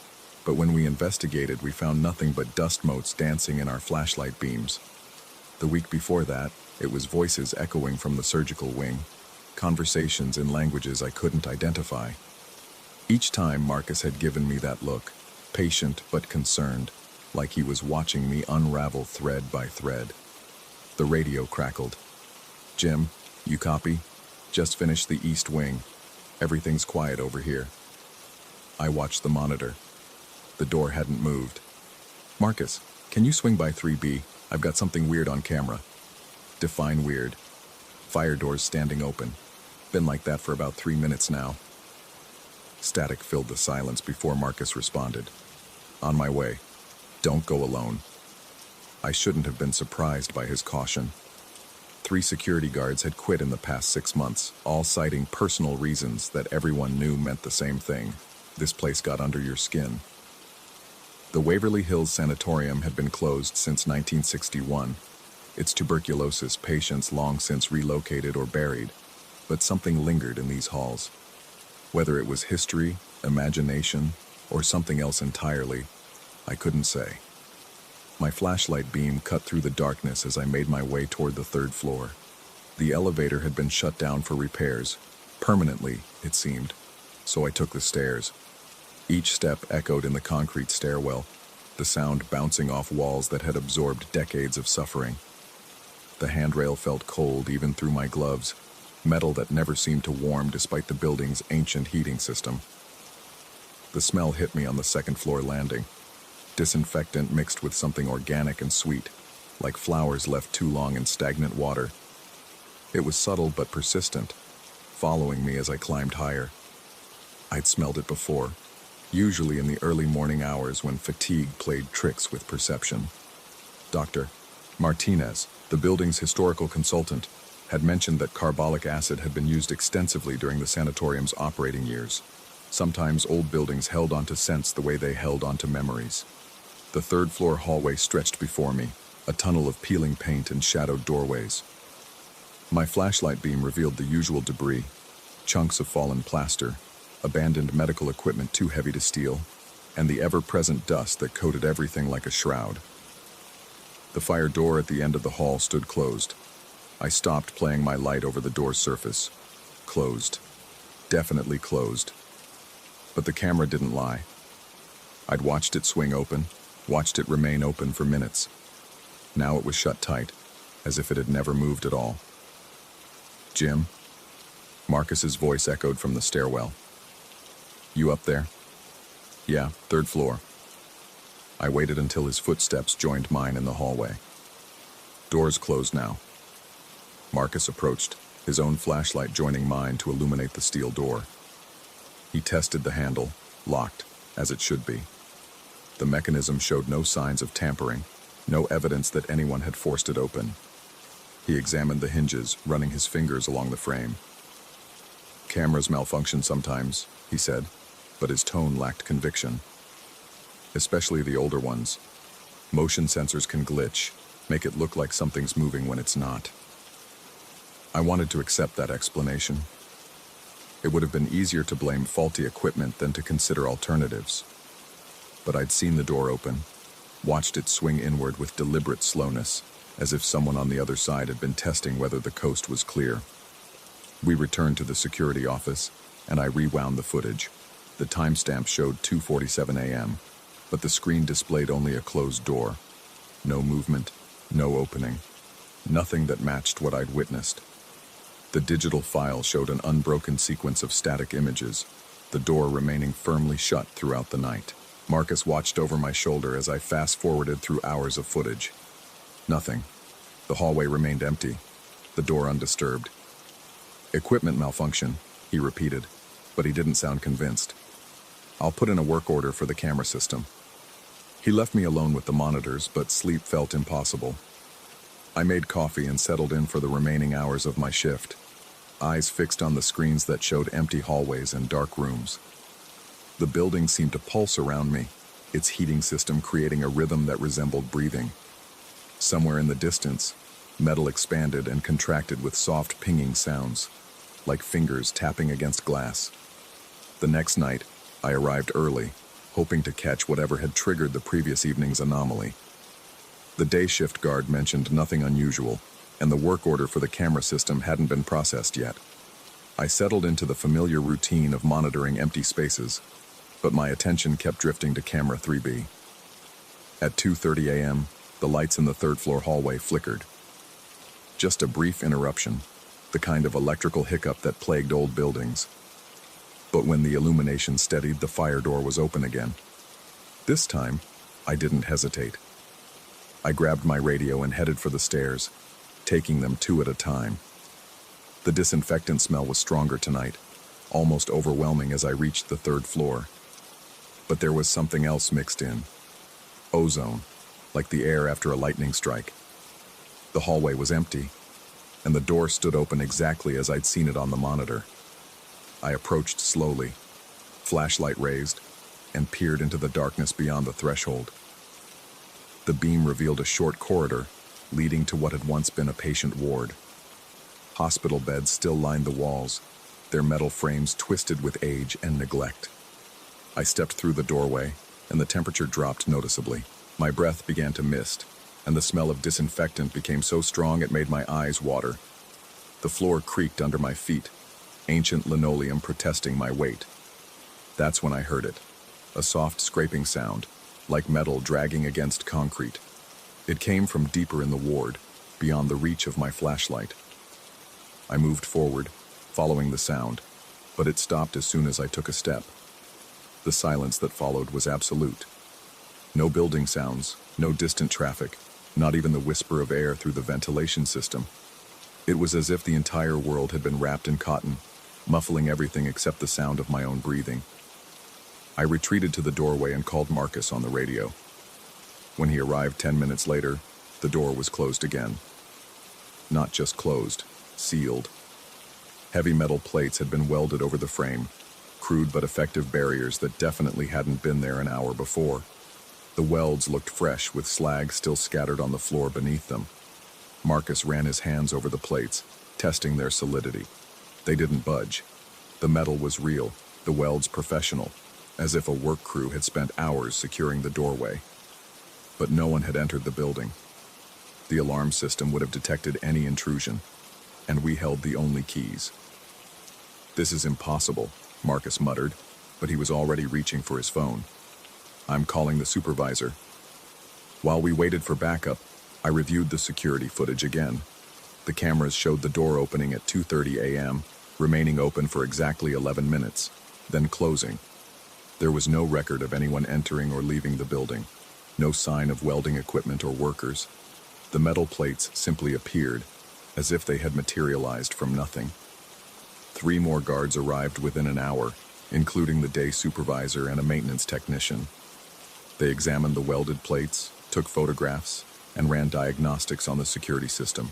but when we investigated we found nothing but dust motes dancing in our flashlight beams. The week before that, it was voices echoing from the surgical wing, conversations in languages I couldn't identify. Each time Marcus had given me that look, patient but concerned, like he was watching me unravel thread by thread. The radio crackled. "Jim, you copy? Just finished the east wing. Everything's quiet over here." I watched the monitor. The door hadn't moved. "Marcus, can you swing by 3B? I've got something weird on camera." "Define weird." "Fire doors standing open. Been like that for about 3 minutes now." Static filled the silence before Marcus responded. "On my way. Don't go alone." I shouldn't have been surprised by his caution. 3 security guards had quit in the past 6 months, all citing personal reasons that everyone knew meant the same thing. This place got under your skin. The Waverly Hills Sanatorium had been closed since 1961. Its tuberculosis patients long since relocated or buried, but something lingered in these halls. Whether it was history, imagination, or something else entirely, I couldn't say. My flashlight beam cut through the darkness as I made my way toward the 3rd floor. The elevator had been shut down for repairs, permanently, it seemed, so I took the stairs. Each step echoed in the concrete stairwell, the sound bouncing off walls that had absorbed decades of suffering. The handrail felt cold even through my gloves, metal that never seemed to warm despite the building's ancient heating system. The smell hit me on the 2nd floor landing. Disinfectant mixed with something organic and sweet, like flowers left too long in stagnant water. It was subtle but persistent, following me as I climbed higher. I'd smelled it before, usually in the early morning hours when fatigue played tricks with perception. Dr. Martinez, the building's historical consultant, had mentioned that carbolic acid had been used extensively during the sanatorium's operating years. Sometimes old buildings held onto scents the way they held onto memories. The 3rd floor hallway stretched before me, a tunnel of peeling paint and shadowed doorways. My flashlight beam revealed the usual debris, chunks of fallen plaster, abandoned medical equipment too heavy to steal, and the ever-present dust that coated everything like a shroud. The fire door at the end of the hall stood closed. I stopped playing my light over the door's surface. Closed. Definitely closed. But the camera didn't lie. I'd watched it swing open, watched it remain open for minutes. Now it was shut tight, as if it had never moved at all. "Jim?" Marcus's voice echoed from the stairwell. "You up there?" "Yeah, 3rd floor." I waited until his footsteps joined mine in the hallway. Doors closed now. Marcus approached, his own flashlight joining mine to illuminate the steel door. He tested the handle, locked, as it should be. The mechanism showed no signs of tampering, no evidence that anyone had forced it open. He examined the hinges, running his fingers along the frame. "Cameras malfunction sometimes," he said, but his tone lacked conviction. "Especially the older ones. Motion sensors can glitch, make it look like something's moving when it's not." I wanted to accept that explanation. It would have been easier to blame faulty equipment than to consider alternatives. But I'd seen the door open, watched it swing inward with deliberate slowness, as if someone on the other side had been testing whether the coast was clear. We returned to the security office, and I rewound the footage. The timestamp showed 2:47 a.m., but the screen displayed only a closed door. No movement, no opening, nothing that matched what I'd witnessed. The digital file showed an unbroken sequence of static images, the door remaining firmly shut throughout the night. Marcus watched over my shoulder as I fast-forwarded through hours of footage. Nothing. The hallway remained empty, the door undisturbed. "Equipment malfunction," he repeated, but he didn't sound convinced. "I'll put in a work order for the camera system." He left me alone with the monitors, but sleep felt impossible. I made coffee and settled in for the remaining hours of my shift, eyes fixed on the screens that showed empty hallways and dark rooms. The building seemed to pulse around me, its heating system creating a rhythm that resembled breathing. Somewhere in the distance, metal expanded and contracted with soft pinging sounds, like fingers tapping against glass. The next night, I arrived early, hoping to catch whatever had triggered the previous evening's anomaly. The day shift guard mentioned nothing unusual, and the work order for the camera system hadn't been processed yet. I settled into the familiar routine of monitoring empty spaces, but my attention kept drifting to camera 3B. At 2:30 a.m., the lights in the third-floor hallway flickered. Just a brief interruption, the kind of electrical hiccup that plagued old buildings. But when the illumination steadied, the fire door was open again. This time, I didn't hesitate. I grabbed my radio and headed for the stairs, taking them two at a time. The disinfectant smell was stronger tonight, almost overwhelming as I reached the third floor. But there was something else mixed in. Ozone, like the air after a lightning strike. The hallway was empty, and the door stood open exactly as I'd seen it on the monitor. I approached slowly, flashlight raised, and peered into the darkness beyond the threshold. The beam revealed a short corridor leading to what had once been a patient ward. Hospital beds still lined the walls, their metal frames twisted with age and neglect. I stepped through the doorway, and the temperature dropped noticeably. My breath began to mist, and the smell of disinfectant became so strong it made my eyes water. The floor creaked under my feet, ancient linoleum protesting my weight. That's when I heard it, a soft scraping sound, like metal dragging against concrete. It came from deeper in the ward, beyond the reach of my flashlight. I moved forward, following the sound, but it stopped as soon as I took a step. The silence that followed was absolute. No building sounds, no distant traffic, not even the whisper of air through the ventilation system. It was as if the entire world had been wrapped in cotton, muffling everything except the sound of my own breathing. I retreated to the doorway and called Marcus on the radio. When he arrived 10 minutes later, the door was closed again. Not just closed, sealed. Heavy metal plates had been welded over the frame, crude but effective barriers that definitely hadn't been there an hour before. The welds looked fresh, with slag still scattered on the floor beneath them. Marcus ran his hands over the plates, testing their solidity. They didn't budge. The metal was real, the welds professional, as if a work crew had spent hours securing the doorway. But no one had entered the building. The alarm system would have detected any intrusion, and we held the only keys. "This is impossible," Marcus muttered, but he was already reaching for his phone. "I'm calling the supervisor." While we waited for backup, I reviewed the security footage again. The cameras showed the door opening at 2:30 a.m., remaining open for exactly 11 minutes, then closing. There was no record of anyone entering or leaving the building, no sign of welding equipment or workers. The metal plates simply appeared, as if they had materialized from nothing. 3 more guards arrived within an hour, including the day supervisor and a maintenance technician. They examined the welded plates, took photographs, and ran diagnostics on the security system.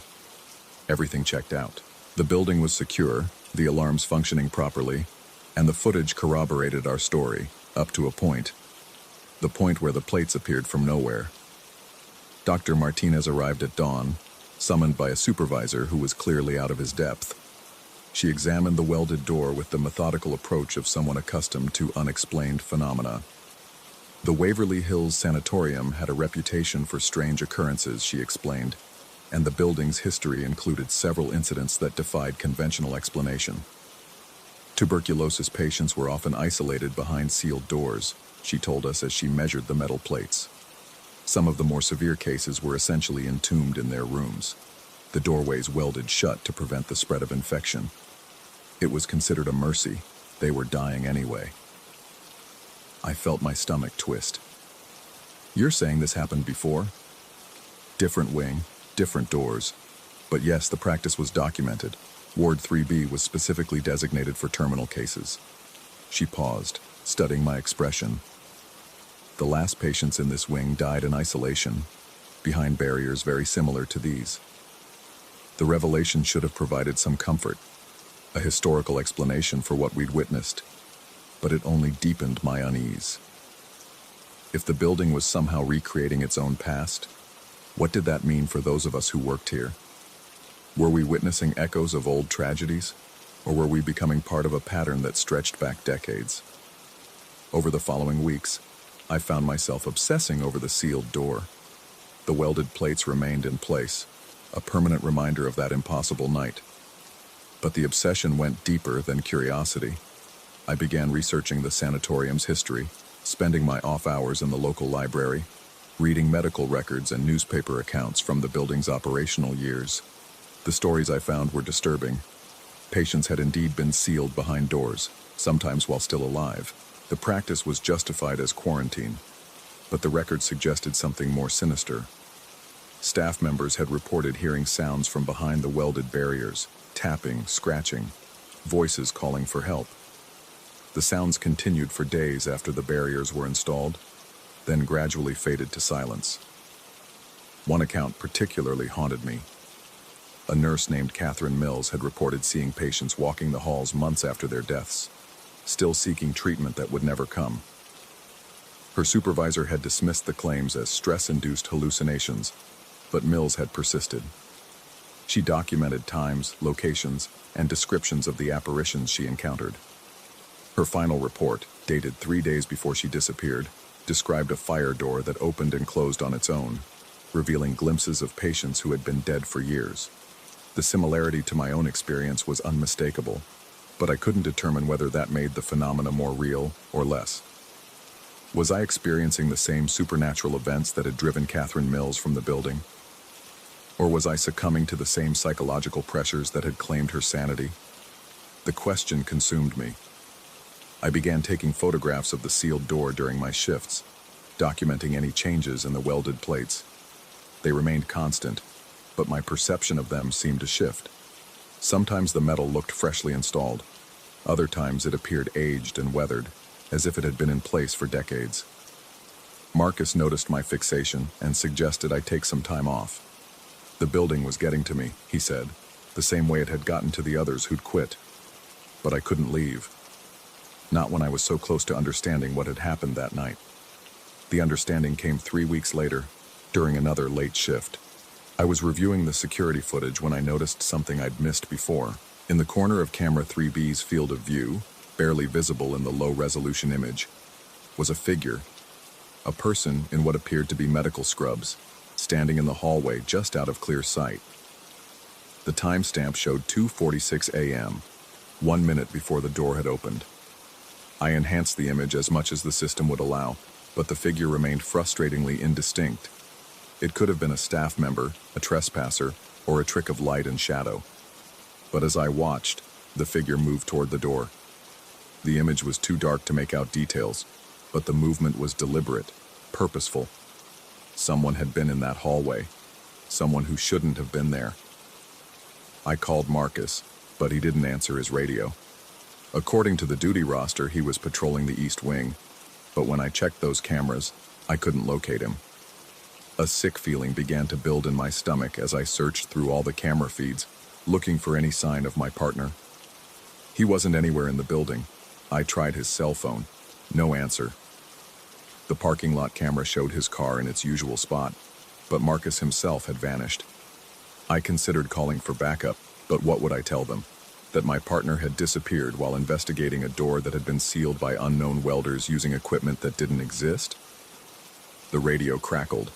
Everything checked out. The building was secure, the alarms functioning properly, and the footage corroborated our story, up to a point. The point where the plates appeared from nowhere. Dr. Martinez arrived at dawn, summoned by a supervisor who was clearly out of his depth. She examined the welded door with the methodical approach of someone accustomed to unexplained phenomena. The Waverly Hills Sanatorium had a reputation for strange occurrences, she explained, and the building's history included several incidents that defied conventional explanation. Tuberculosis patients were often isolated behind sealed doors, she told us as she measured the metal plates. Some of the more severe cases were essentially entombed in their rooms, the doorways welded shut to prevent the spread of infection. It was considered a mercy. They were dying anyway. I felt my stomach twist. "You're saying this happened before?" "Different wing, different doors. But yes, the practice was documented. Ward 3B was specifically designated for terminal cases." She paused, studying my expression. "The last patients in this wing died in isolation, behind barriers very similar to these." The revelation should have provided some comfort, a historical explanation for what we'd witnessed, but it only deepened my unease. If the building was somehow recreating its own past, what did that mean for those of us who worked here? Were we witnessing echoes of old tragedies, or were we becoming part of a pattern that stretched back decades? Over the following weeks, I found myself obsessing over the sealed door. The welded plates remained in place, a permanent reminder of that impossible night. But the obsession went deeper than curiosity. I began researching the sanatorium's history, spending my off hours in the local library, reading medical records and newspaper accounts from the building's operational years. The stories I found were disturbing. Patients had indeed been sealed behind doors, sometimes while still alive. The practice was justified as quarantine, but the records suggested something more sinister. Staff members had reported hearing sounds from behind the welded barriers, tapping, scratching, voices calling for help. The sounds continued for days after the barriers were installed, then gradually faded to silence. One account particularly haunted me. A nurse named Catherine Mills had reported seeing patients walking the halls months after their deaths, still seeking treatment that would never come. Her supervisor had dismissed the claims as stress-induced hallucinations, but Mills had persisted. She documented times, locations, and descriptions of the apparitions she encountered. Her final report, dated 3 days before she disappeared, described a fire door that opened and closed on its own, revealing glimpses of patients who had been dead for years. The similarity to my own experience was unmistakable, but I couldn't determine whether that made the phenomena more real or less. Was I experiencing the same supernatural events that had driven Catherine Mills from the building? Or was I succumbing to the same psychological pressures that had claimed her sanity? The question consumed me. I began taking photographs of the sealed door during my shifts, documenting any changes in the welded plates. They remained constant, but my perception of them seemed to shift. Sometimes the metal looked freshly installed. Other times it appeared aged and weathered, as if it had been in place for decades. Marcus noticed my fixation and suggested I take some time off. The building was getting to me, he said, the same way it had gotten to the others who'd quit. But I couldn't leave. Not when I was so close to understanding what had happened that night. The understanding came 3 weeks later, during another late shift. I was reviewing the security footage when I noticed something I'd missed before. In the corner of camera 3B's field of view, barely visible in the low-resolution image, was a figure, a person in what appeared to be medical scrubs, standing in the hallway just out of clear sight. The timestamp showed 2:46 a.m., 1 minute before the door had opened. I enhanced the image as much as the system would allow, but the figure remained frustratingly indistinct. It could have been a staff member, a trespasser, or a trick of light and shadow. But as I watched, the figure moved toward the door. The image was too dark to make out details, but the movement was deliberate, purposeful. Someone had been in that hallway, someone who shouldn't have been there. I called Marcus, but he didn't answer his radio. According to the duty roster, he was patrolling the East Wing, but when I checked those cameras, I couldn't locate him. A sick feeling began to build in my stomach as I searched through all the camera feeds, looking for any sign of my partner. He wasn't anywhere in the building. I tried his cell phone. No answer. The parking lot camera showed his car in its usual spot, but Marcus himself had vanished. I considered calling for backup, but what would I tell them? That my partner had disappeared while investigating a door that had been sealed by unknown welders using equipment that didn't exist? The radio crackled.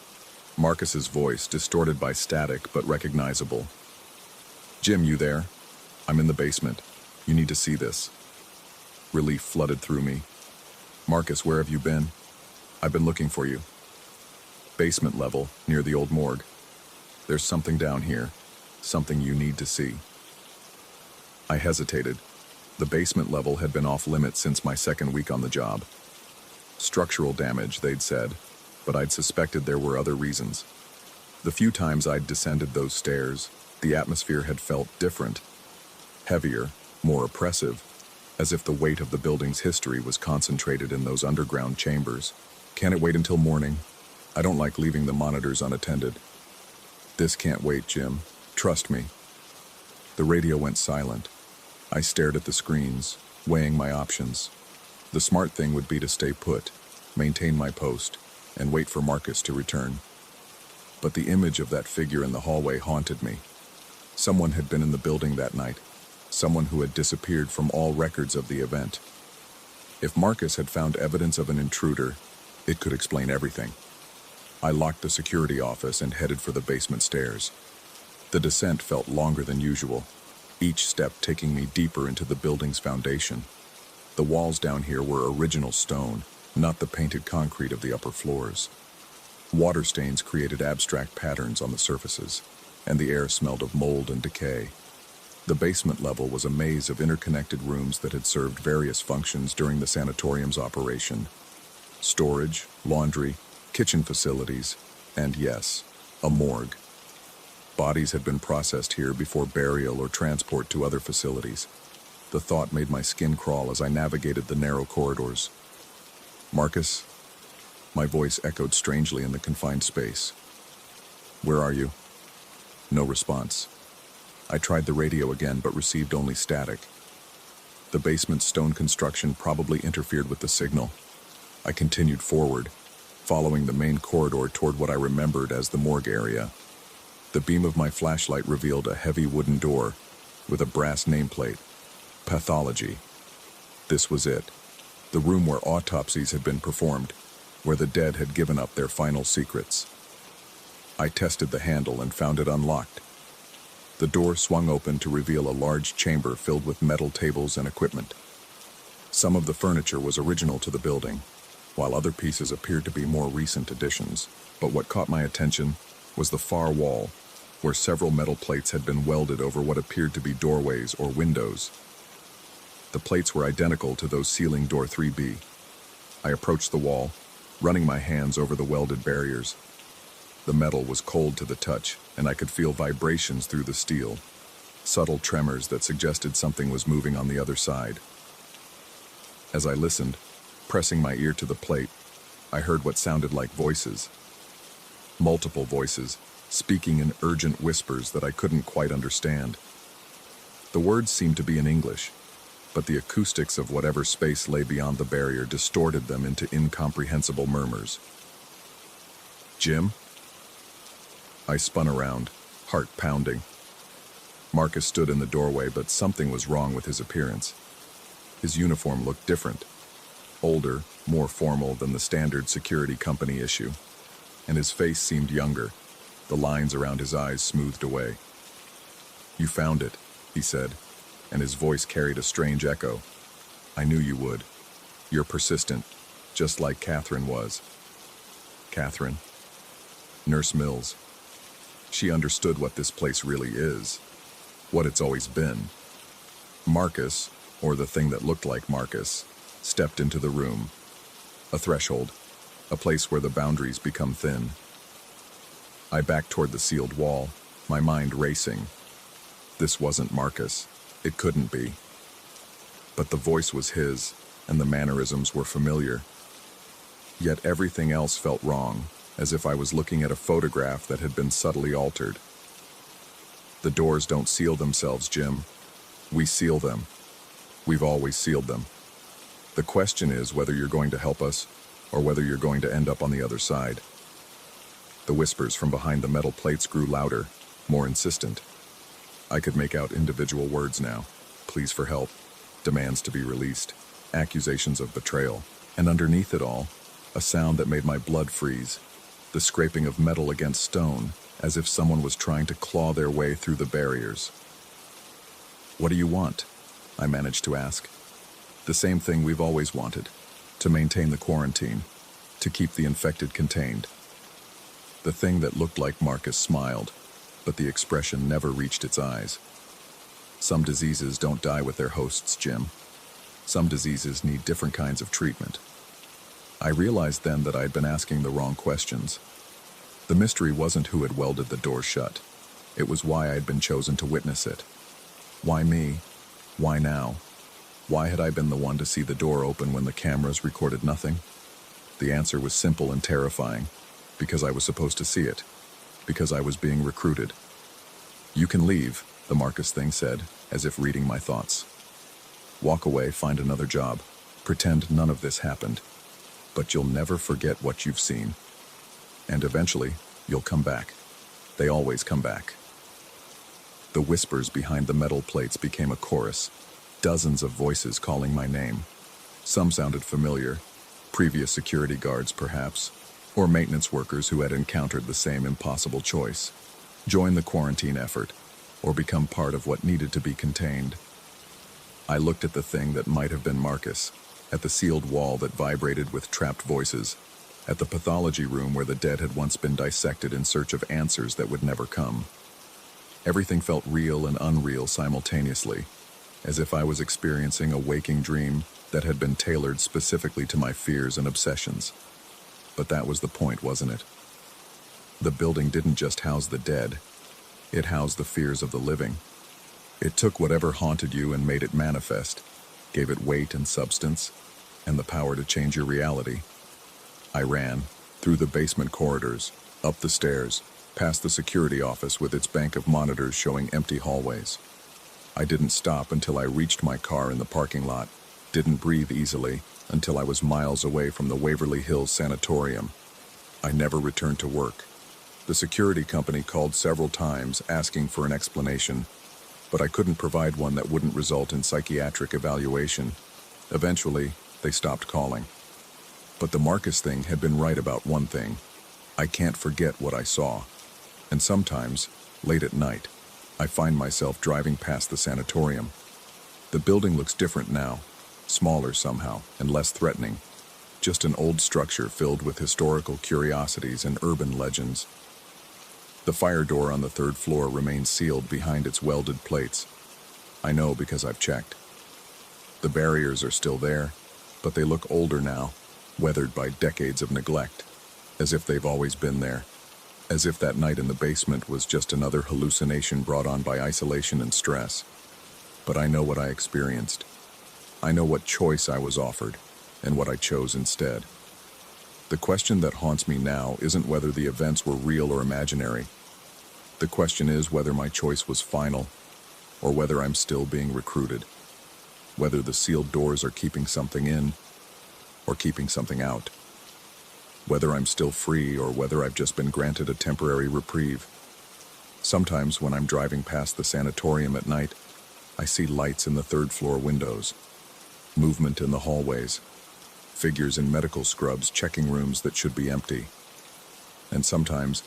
Marcus's voice, distorted by static but recognizable. "Jim, you there? I'm in the basement. You need to see this." Relief flooded through me. "Marcus, where have you been? I've been looking for you." "Basement level, near the old morgue. There's something down here, something you need to see." I hesitated. The basement level had been off limits since my second week on the job. Structural damage, they'd said, but I'd suspected there were other reasons. The few times I'd descended those stairs, the atmosphere had felt different, heavier, more oppressive, as if the weight of the building's history was concentrated in those underground chambers. "Can it wait until morning? I don't like leaving the monitors unattended." "This can't wait, Jim. Trust me." The radio went silent. I stared at the screens, weighing my options. The smart thing would be to stay put, maintain my post, and wait for Marcus to return. But the image of that figure in the hallway haunted me. Someone had been in the building that night, someone who had disappeared from all records of the event. If Marcus had found evidence of an intruder, it could explain everything. I locked the security office and headed for the basement stairs. The descent felt longer than usual. each step taking me deeper into the building's foundation. The walls down here were original stone, not the painted concrete of the upper floors. Water stains created abstract patterns on the surfaces, and the air smelled of mold and decay. The basement level was a maze of interconnected rooms that had served various functions during the sanatorium's operation. Storage, laundry, kitchen facilities, and yes, a morgue. Bodies had been processed here before burial or transport to other facilities. The thought made my skin crawl as I navigated the narrow corridors. "Marcus?" My voice echoed strangely in the confined space. "Where are you?" No response. I tried the radio again, but received only static. The basement's stone construction probably interfered with the signal. I continued forward, following the main corridor toward what I remembered as the morgue area. The beam of my flashlight revealed a heavy wooden door with a brass nameplate, Pathology. This was it, the room where autopsies had been performed, where the dead had given up their final secrets. I tested the handle and found it unlocked. The door swung open to reveal a large chamber filled with metal tables and equipment. Some of the furniture was original to the building, while other pieces appeared to be more recent additions. But what caught my attention was the far wall, where several metal plates had been welded over what appeared to be doorways or windows. The plates were identical to those sealing door 3B. I approached the wall, running my hands over the welded barriers. The metal was cold to the touch, and I could feel vibrations through the steel, subtle tremors that suggested something was moving on the other side. As I listened, pressing my ear to the plate, I heard what sounded like voices. Multiple voices, speaking in urgent whispers that I couldn't quite understand. The words seemed to be in English, but the acoustics of whatever space lay beyond the barrier distorted them into incomprehensible murmurs. "Jim?" I spun around, heart pounding. Marcus stood in the doorway, but something was wrong with his appearance. His uniform looked different, older, more formal than the standard security company issue, and his face seemed younger, the lines around his eyes smoothed away. "You found it," he said, and his voice carried a strange echo. "I knew you would. You're persistent, just like Catherine was." Catherine? Nurse Mills. She understood what this place really is, what it's always been. Marcus, or the thing that looked like Marcus, stepped into the room. A threshold, a place where the boundaries become thin. I backed toward the sealed wall, my mind racing. This wasn't Marcus. It couldn't be. But the voice was his, and the mannerisms were familiar. Yet everything else felt wrong, as if I was looking at a photograph that had been subtly altered. "The doors don't seal themselves, Jim. We seal them. We've always sealed them. The question is whether you're going to help us, or whether you're going to end up on the other side." The whispers from behind the metal plates grew louder, more insistent. I could make out individual words now. Pleas for help, demands to be released, accusations of betrayal, and underneath it all, a sound that made my blood freeze, the scraping of metal against stone, as if someone was trying to claw their way through the barriers. "What do you want?" I managed to ask. "The same thing we've always wanted, to maintain the quarantine, to keep the infected contained." The thing that looked like Marcus smiled, but the expression never reached its eyes. "Some diseases don't die with their hosts, Jim. Some diseases need different kinds of treatment." I realized then that I had been asking the wrong questions. The mystery wasn't who had welded the door shut. It was why I had been chosen to witness it. Why me? Why now? Why had I been the one to see the door open when the cameras recorded nothing? The answer was simple and terrifying. Because I was supposed to see it. Because I was being recruited. "You can leave," the Marcus thing said, as if reading my thoughts. "Walk away, find another job. Pretend none of this happened. But you'll never forget what you've seen. And eventually, you'll come back. They always come back." The whispers behind the metal plates became a chorus, dozens of voices calling my name. Some sounded familiar, previous security guards perhaps, or maintenance workers who had encountered the same impossible choice. Join the quarantine effort. or become part of what needed to be contained. I looked at the thing that might have been Marcus, at the sealed wall that vibrated with trapped voices, at the pathology room where the dead had once been dissected in search of answers that would never come. Everything felt real and unreal simultaneously, as if I was experiencing a waking dream that had been tailored specifically to my fears and obsessions. But that was the point, wasn't it? The building didn't just house the dead, it housed the fears of the living. It took whatever haunted you and made it manifest, gave it weight and substance, and the power to change your reality. I ran, through the basement corridors, up the stairs, past the security office with its bank of monitors showing empty hallways. I didn't stop until I reached my car in the parking lot, didn't breathe easily until I was miles away from the Waverly Hills Sanatorium. I never returned to work. The security company called several times asking for an explanation, but I couldn't provide one that wouldn't result in psychiatric evaluation. Eventually, they stopped calling. But the Marcus thing had been right about one thing. I can't forget what I saw. And sometimes, late at night, I find myself driving past the sanatorium. The building looks different now, smaller somehow, and less threatening. Just an old structure filled with historical curiosities and urban legends. The fire door on the third floor remains sealed behind its welded plates. I know because I've checked. The barriers are still there, but they look older now, weathered by decades of neglect, as if they've always been there, as if that night in the basement was just another hallucination brought on by isolation and stress. But I know what I experienced. I know what choice I was offered, and what I chose instead. The question that haunts me now isn't whether the events were real or imaginary. The question is whether my choice was final, or whether I'm still being recruited. Whether the sealed doors are keeping something in, or keeping something out. Whether I'm still free, or whether I've just been granted a temporary reprieve. Sometimes when I'm driving past the sanatorium at night, I see lights in the third-floor windows, movement in the hallways, figures in medical scrubs checking rooms that should be empty. And sometimes,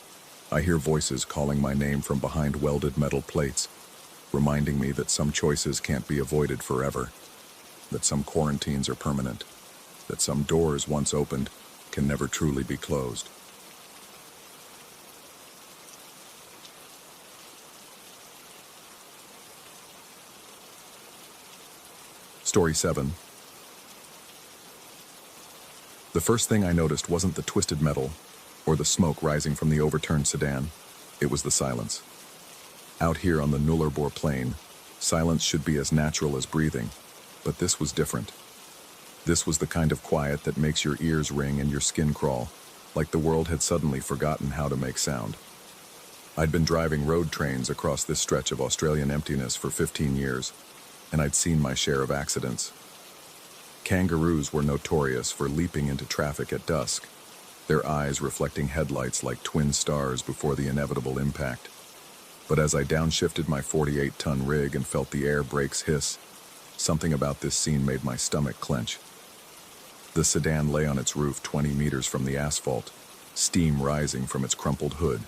I hear voices calling my name from behind welded metal plates, reminding me that some choices can't be avoided forever, that some quarantines are permanent, that some doors once opened can never truly be closed. Story 7. The first thing I noticed wasn't the twisted metal or the smoke rising from the overturned sedan. It was the silence. Out here on the Nullarbor plain, silence should be as natural as breathing, but this was different. This was the kind of quiet that makes your ears ring and your skin crawl, like the world had suddenly forgotten how to make sound. I'd been driving road trains across this stretch of Australian emptiness for 15 years, and I'd seen my share of accidents. Kangaroos were notorious for leaping into traffic at dusk, their eyes reflecting headlights like twin stars before the inevitable impact. But as I downshifted my 48-ton rig and felt the air brakes hiss, something about this scene made my stomach clench. The sedan lay on its roof 20 meters from the asphalt, steam rising from its crumpled hood.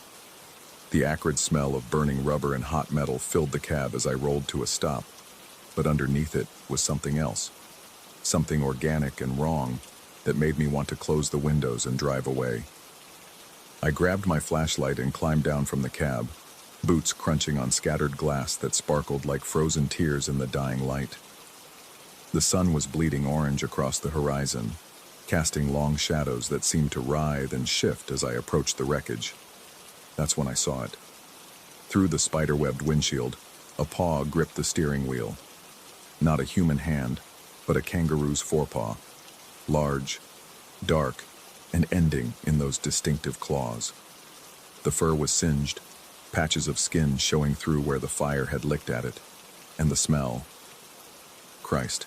The acrid smell of burning rubber and hot metal filled the cab as I rolled to a stop, but underneath it was something else. Something organic and wrong that made me want to close the windows and drive away. I grabbed my flashlight and climbed down from the cab, boots crunching on scattered glass that sparkled like frozen tears in the dying light. The sun was bleeding orange across the horizon, casting long shadows that seemed to writhe and shift as I approached the wreckage. That's when I saw it. Through the spider-webbed windshield, a paw gripped the steering wheel. Not a human hand, but a kangaroo's forepaw, large, dark, and ending in those distinctive claws. The fur was singed, patches of skin showing through where the fire had licked at it, and the smell. Christ,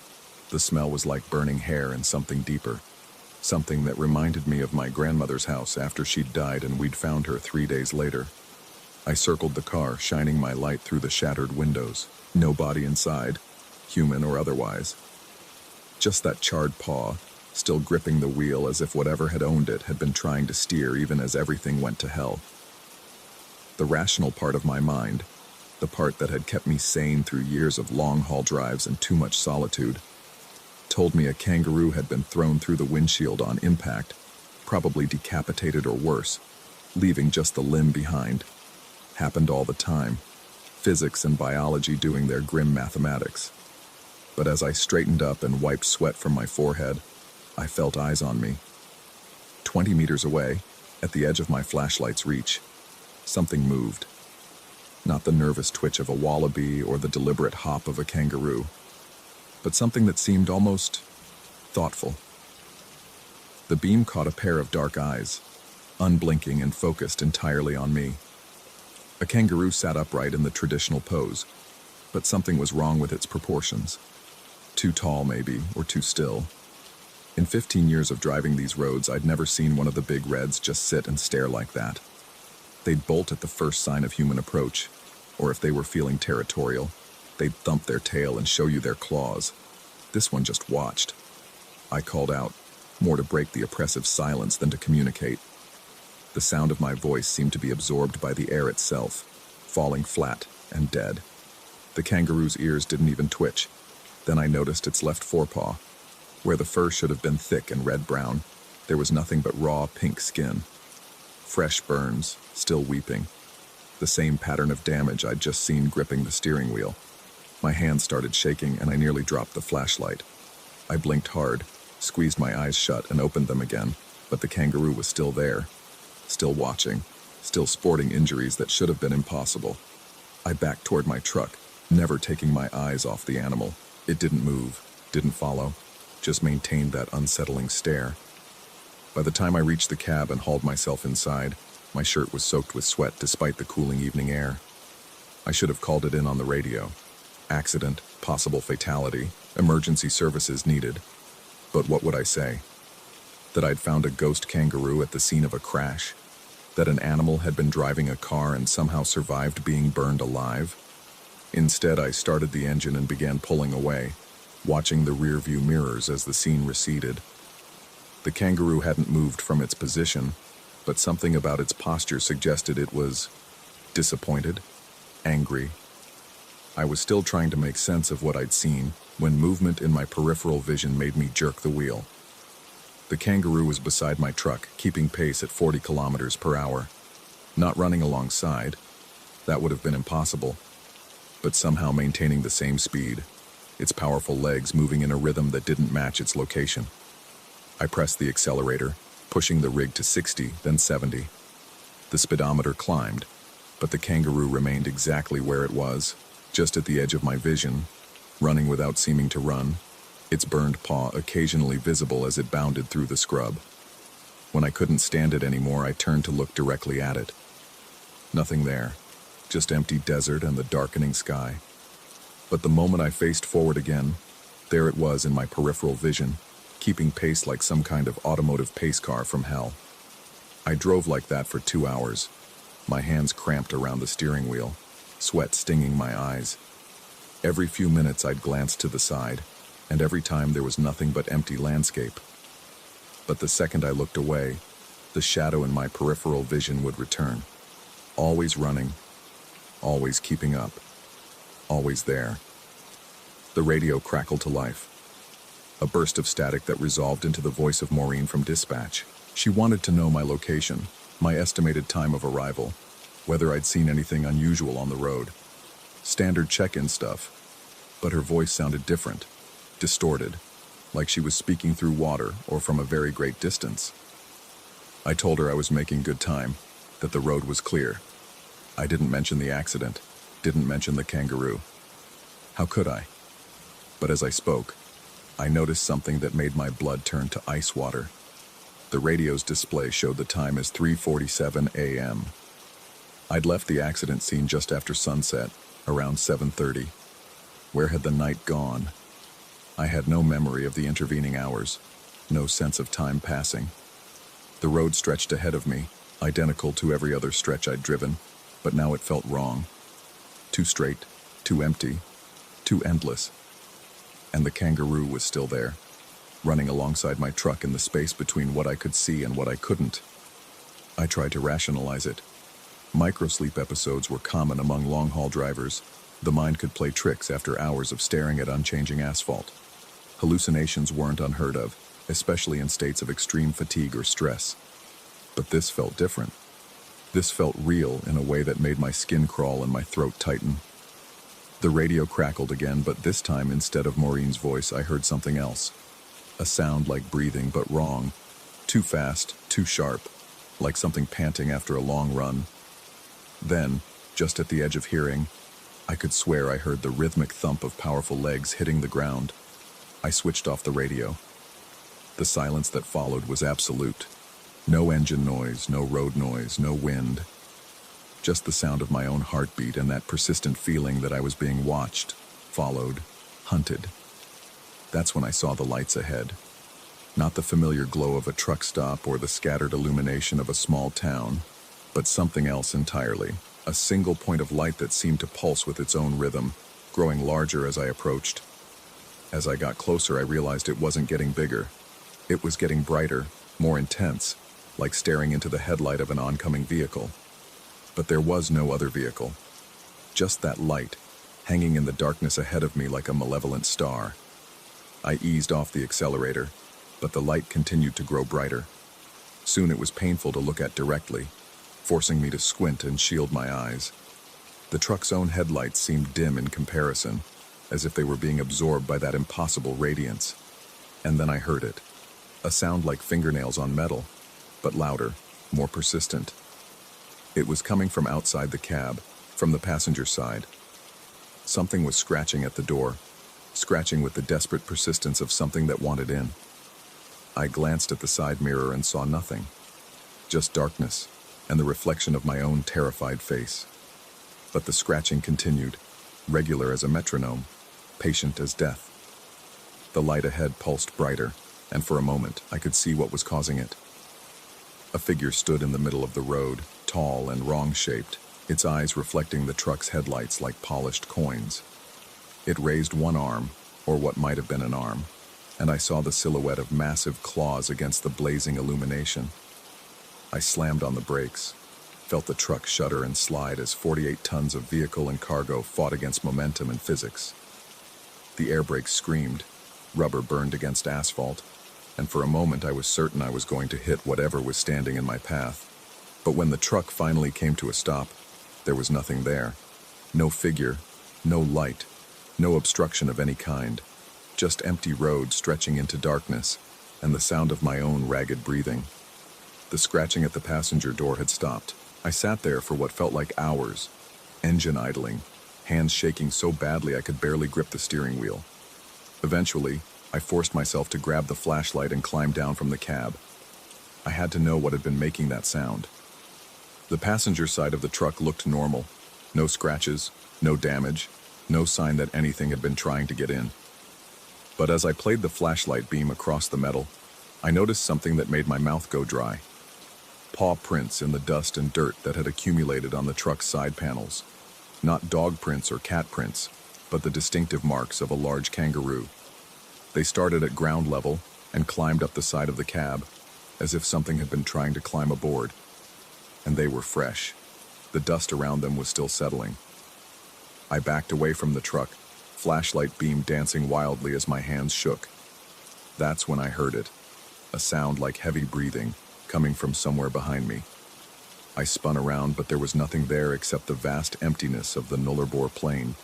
the smell was like burning hair and something deeper, something that reminded me of my grandmother's house after she'd died and we'd found her 3 days later. I circled the car, shining my light through the shattered windows. No body inside, human or otherwise. Just that charred paw, still gripping the wheel as if whatever had owned it had been trying to steer even as everything went to hell. The rational part of my mind, the part that had kept me sane through years of long-haul drives and too much solitude, told me a kangaroo had been thrown through the windshield on impact, probably decapitated or worse, leaving just the limb behind. Happened all the time. Physics and biology doing their grim mathematics. But as I straightened up and wiped sweat from my forehead, I felt eyes on me. 20 meters away, at the edge of my flashlight's reach, something moved. Not the nervous twitch of a wallaby or the deliberate hop of a kangaroo, but something that seemed almost thoughtful. The beam caught a pair of dark eyes, unblinking and focused entirely on me. A kangaroo sat upright in the traditional pose, but something was wrong with its proportions. Too tall, maybe, or too still. In 15 years of driving these roads, I'd never seen one of the big reds just sit and stare like that. They'd bolt at the first sign of human approach, or if they were feeling territorial, they'd thump their tail and show you their claws. This one just watched. I called out, more to break the oppressive silence than to communicate. The sound of my voice seemed to be absorbed by the air itself, falling flat and dead. The kangaroo's ears didn't even twitch. Then I noticed its left forepaw. Where the fur should have been thick and red-brown, there was nothing but raw pink skin. Fresh burns, still weeping. The same pattern of damage I'd just seen gripping the steering wheel. My hand started shaking and I nearly dropped the flashlight. I blinked hard, squeezed my eyes shut and opened them again, but the kangaroo was still there. Still watching, still sporting injuries that should have been impossible. I backed toward my truck, never taking my eyes off the animal. It didn't move, didn't follow, just maintained that unsettling stare. By the time I reached the cab and hauled myself inside, my shirt was soaked with sweat despite the cooling evening air. I should have called it in on the radio. Accident, possible fatality, emergency services needed. But what would I say? That I'd found a ghost kangaroo at the scene of a crash? That an animal had been driving a car and somehow survived being burned alive? Instead, I started the engine and began pulling away, watching the rearview mirrors as the scene receded. The kangaroo hadn't moved from its position, but something about its posture suggested it was disappointed, angry. I was still trying to make sense of what I'd seen when movement in my peripheral vision made me jerk the wheel. The kangaroo was beside my truck, keeping pace at 40 kilometers per hour. Not running alongside, that would have been impossible, but somehow maintaining the same speed, its powerful legs moving in a rhythm that didn't match its location. I pressed the accelerator, pushing the rig to 60, then 70. The speedometer climbed, but the kangaroo remained exactly where it was, just at the edge of my vision, running without seeming to run, its burned paw occasionally visible as it bounded through the scrub. When I couldn't stand it anymore, I turned to look directly at it. Nothing there, just empty desert and the darkening sky. But the moment I faced forward again, there it was in my peripheral vision, keeping pace like some kind of automotive pace car from hell. I drove like that for 2 hours, my hands cramped around the steering wheel, sweat stinging my eyes. Every few minutes I'd glance to the side, and every time there was nothing but empty landscape. But the second I looked away, the shadow in my peripheral vision would return. Always running, always keeping up, always there. The radio crackled to life. A burst of static that resolved into the voice of Maureen from dispatch. She wanted to know my location, my estimated time of arrival, whether I'd seen anything unusual on the road. Standard check-in stuff, but her voice sounded different, distorted, like she was speaking through water or from a very great distance. I told her I was making good time, that the road was clear. I didn't mention the accident, didn't mention the kangaroo. How could I? But as I spoke, I noticed something that made my blood turn to ice water. The radio's display showed the time as 3:47 a.m. I'd left the accident scene just after sunset, around 7:30. Where had the night gone? I had no memory of the intervening hours, no sense of time passing. The road stretched ahead of me, identical to every other stretch I'd driven, but now it felt wrong. Too straight, too empty, too endless. And the kangaroo was still there, running alongside my truck in the space between what I could see and what I couldn't. I tried to rationalize it. Microsleep episodes were common among long-haul drivers. The mind could play tricks after hours of staring at unchanging asphalt. Hallucinations weren't unheard of, especially in states of extreme fatigue or stress. But this felt different. This felt real in a way that made my skin crawl and my throat tighten. The radio crackled again, but this time, instead of Maureen's voice, I heard something else. A sound like breathing, but wrong. Too fast, too sharp, like something panting after a long run. Then, just at the edge of hearing, I could swear I heard the rhythmic thump of powerful legs hitting the ground. I switched off the radio. The silence that followed was absolute. No engine noise, no road noise, no wind. Just the sound of my own heartbeat and that persistent feeling that I was being watched, followed, hunted. That's when I saw the lights ahead. Not the familiar glow of a truck stop or the scattered illumination of a small town, but something else entirely. A single point of light that seemed to pulse with its own rhythm, growing larger as I approached. As I got closer, I realized it wasn't getting bigger. It was getting brighter, more intense, like staring into the headlight of an oncoming vehicle. But there was no other vehicle. Just that light, hanging in the darkness ahead of me like a malevolent star. I eased off the accelerator, but the light continued to grow brighter. Soon it was painful to look at directly, forcing me to squint and shield my eyes. The truck's own headlights seemed dim in comparison, as if they were being absorbed by that impossible radiance. And then I heard it. A sound like fingernails on metal, but louder, more persistent. It was coming from outside the cab, from the passenger side. Something was scratching at the door, scratching with the desperate persistence of something that wanted in. I glanced at the side mirror and saw nothing. Just darkness, and the reflection of my own terrified face. But the scratching continued, regular as a metronome, patient as death. The light ahead pulsed brighter, and for a moment I could see what was causing it. A figure stood in the middle of the road, tall and wrong-shaped, its eyes reflecting the truck's headlights like polished coins. It raised one arm, or what might have been an arm, and I saw the silhouette of massive claws against the blazing illumination. I slammed on the brakes, felt the truck shudder and slide as 48 tons of vehicle and cargo fought against momentum and physics. The air brakes screamed, rubber burned against asphalt, and for a moment I was certain I was going to hit whatever was standing in my path. But when the truck finally came to a stop, there was nothing there. No figure, no light, no obstruction of any kind, just empty road stretching into darkness, and the sound of my own ragged breathing. The scratching at the passenger door had stopped. I sat there for what felt like hours, engine idling, hands shaking so badly I could barely grip the steering wheel. Eventually, I forced myself to grab the flashlight and climb down from the cab. I had to know what had been making that sound. The passenger side of the truck looked normal. No scratches, no damage, no sign that anything had been trying to get in. But as I played the flashlight beam across the metal, I noticed something that made my mouth go dry. Paw prints in the dust and dirt that had accumulated on the truck's side panels. Not dog prints or cat prints, but the distinctive marks of a large kangaroo. They started at ground level and climbed up the side of the cab, as if something had been trying to climb aboard. And they were fresh. The dust around them was still settling. I backed away from the truck, flashlight beam dancing wildly as my hands shook. That's when I heard it, a sound like heavy breathing, coming from somewhere behind me. I spun around, but there was nothing there except the vast emptiness of the Nullarbor plain.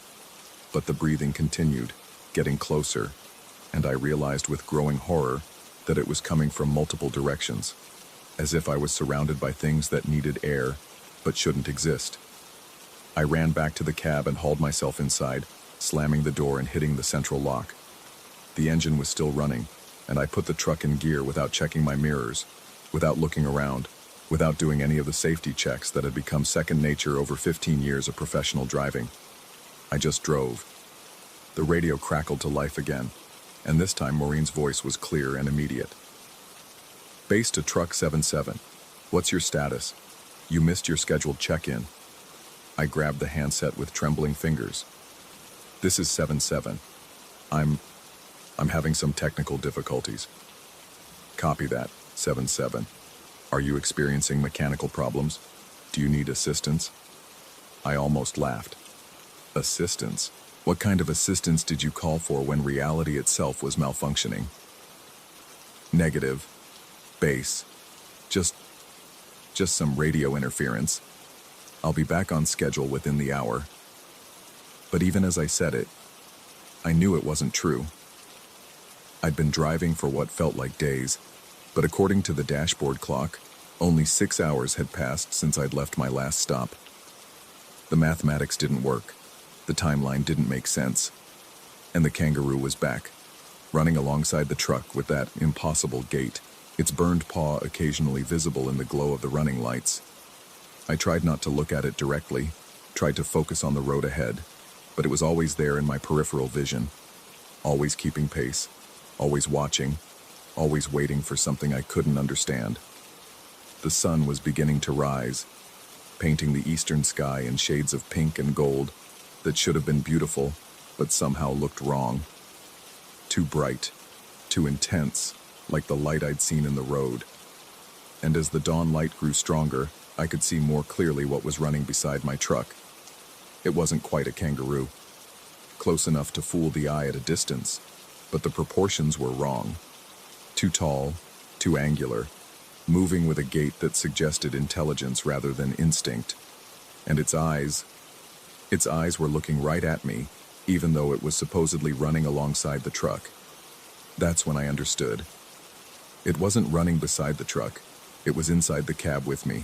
But the breathing continued, getting closer, and I realized with growing horror that it was coming from multiple directions, as if I was surrounded by things that needed air, but shouldn't exist. I ran back to the cab and hauled myself inside, slamming the door and hitting the central lock. The engine was still running, and I put the truck in gear without checking my mirrors, without looking around, without doing any of the safety checks that had become second nature over 15 years of professional driving. I just drove. The radio crackled to life again, and this time Maureen's voice was clear and immediate. Base to truck 77. What's your status? You missed your scheduled check-in. I grabbed the handset with trembling fingers. This is 77. I'm having some technical difficulties. Copy that, 77. Are you experiencing mechanical problems? Do you need assistance? I almost laughed. Assistance? What kind of assistance did you call for when reality itself was malfunctioning? Negative. Base. Just some radio interference. I'll be back on schedule within the hour. But even as I said it, I knew it wasn't true. I'd been driving for what felt like days, but according to the dashboard clock, only 6 hours had passed since I'd left my last stop. The mathematics didn't work, the timeline didn't make sense, and the kangaroo was back, running alongside the truck with that impossible gait, its burned paw occasionally visible in the glow of the running lights. I tried not to look at it directly, tried to focus on the road ahead, but it was always there in my peripheral vision, always keeping pace, always watching, always waiting for something I couldn't understand. The sun was beginning to rise, painting the eastern sky in shades of pink and gold that should have been beautiful, but somehow looked wrong. Too bright, too intense, like the light I'd seen in the road. And as the dawn light grew stronger, I could see more clearly what was running beside my truck. It wasn't quite a kangaroo, close enough to fool the eye at a distance, but the proportions were wrong. Too tall, too angular, moving with a gait that suggested intelligence rather than instinct. And its eyes were looking right at me, even though it was supposedly running alongside the truck. That's when I understood. It wasn't running beside the truck, it was inside the cab with me.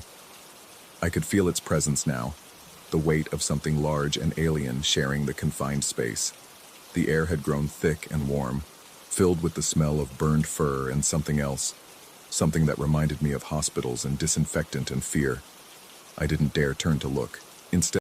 I could feel its presence now, the weight of something large and alien sharing the confined space. The air had grown thick and warm, filled with the smell of burned fur and something else, something that reminded me of hospitals and disinfectant and fear. I didn't dare turn to look. Instead,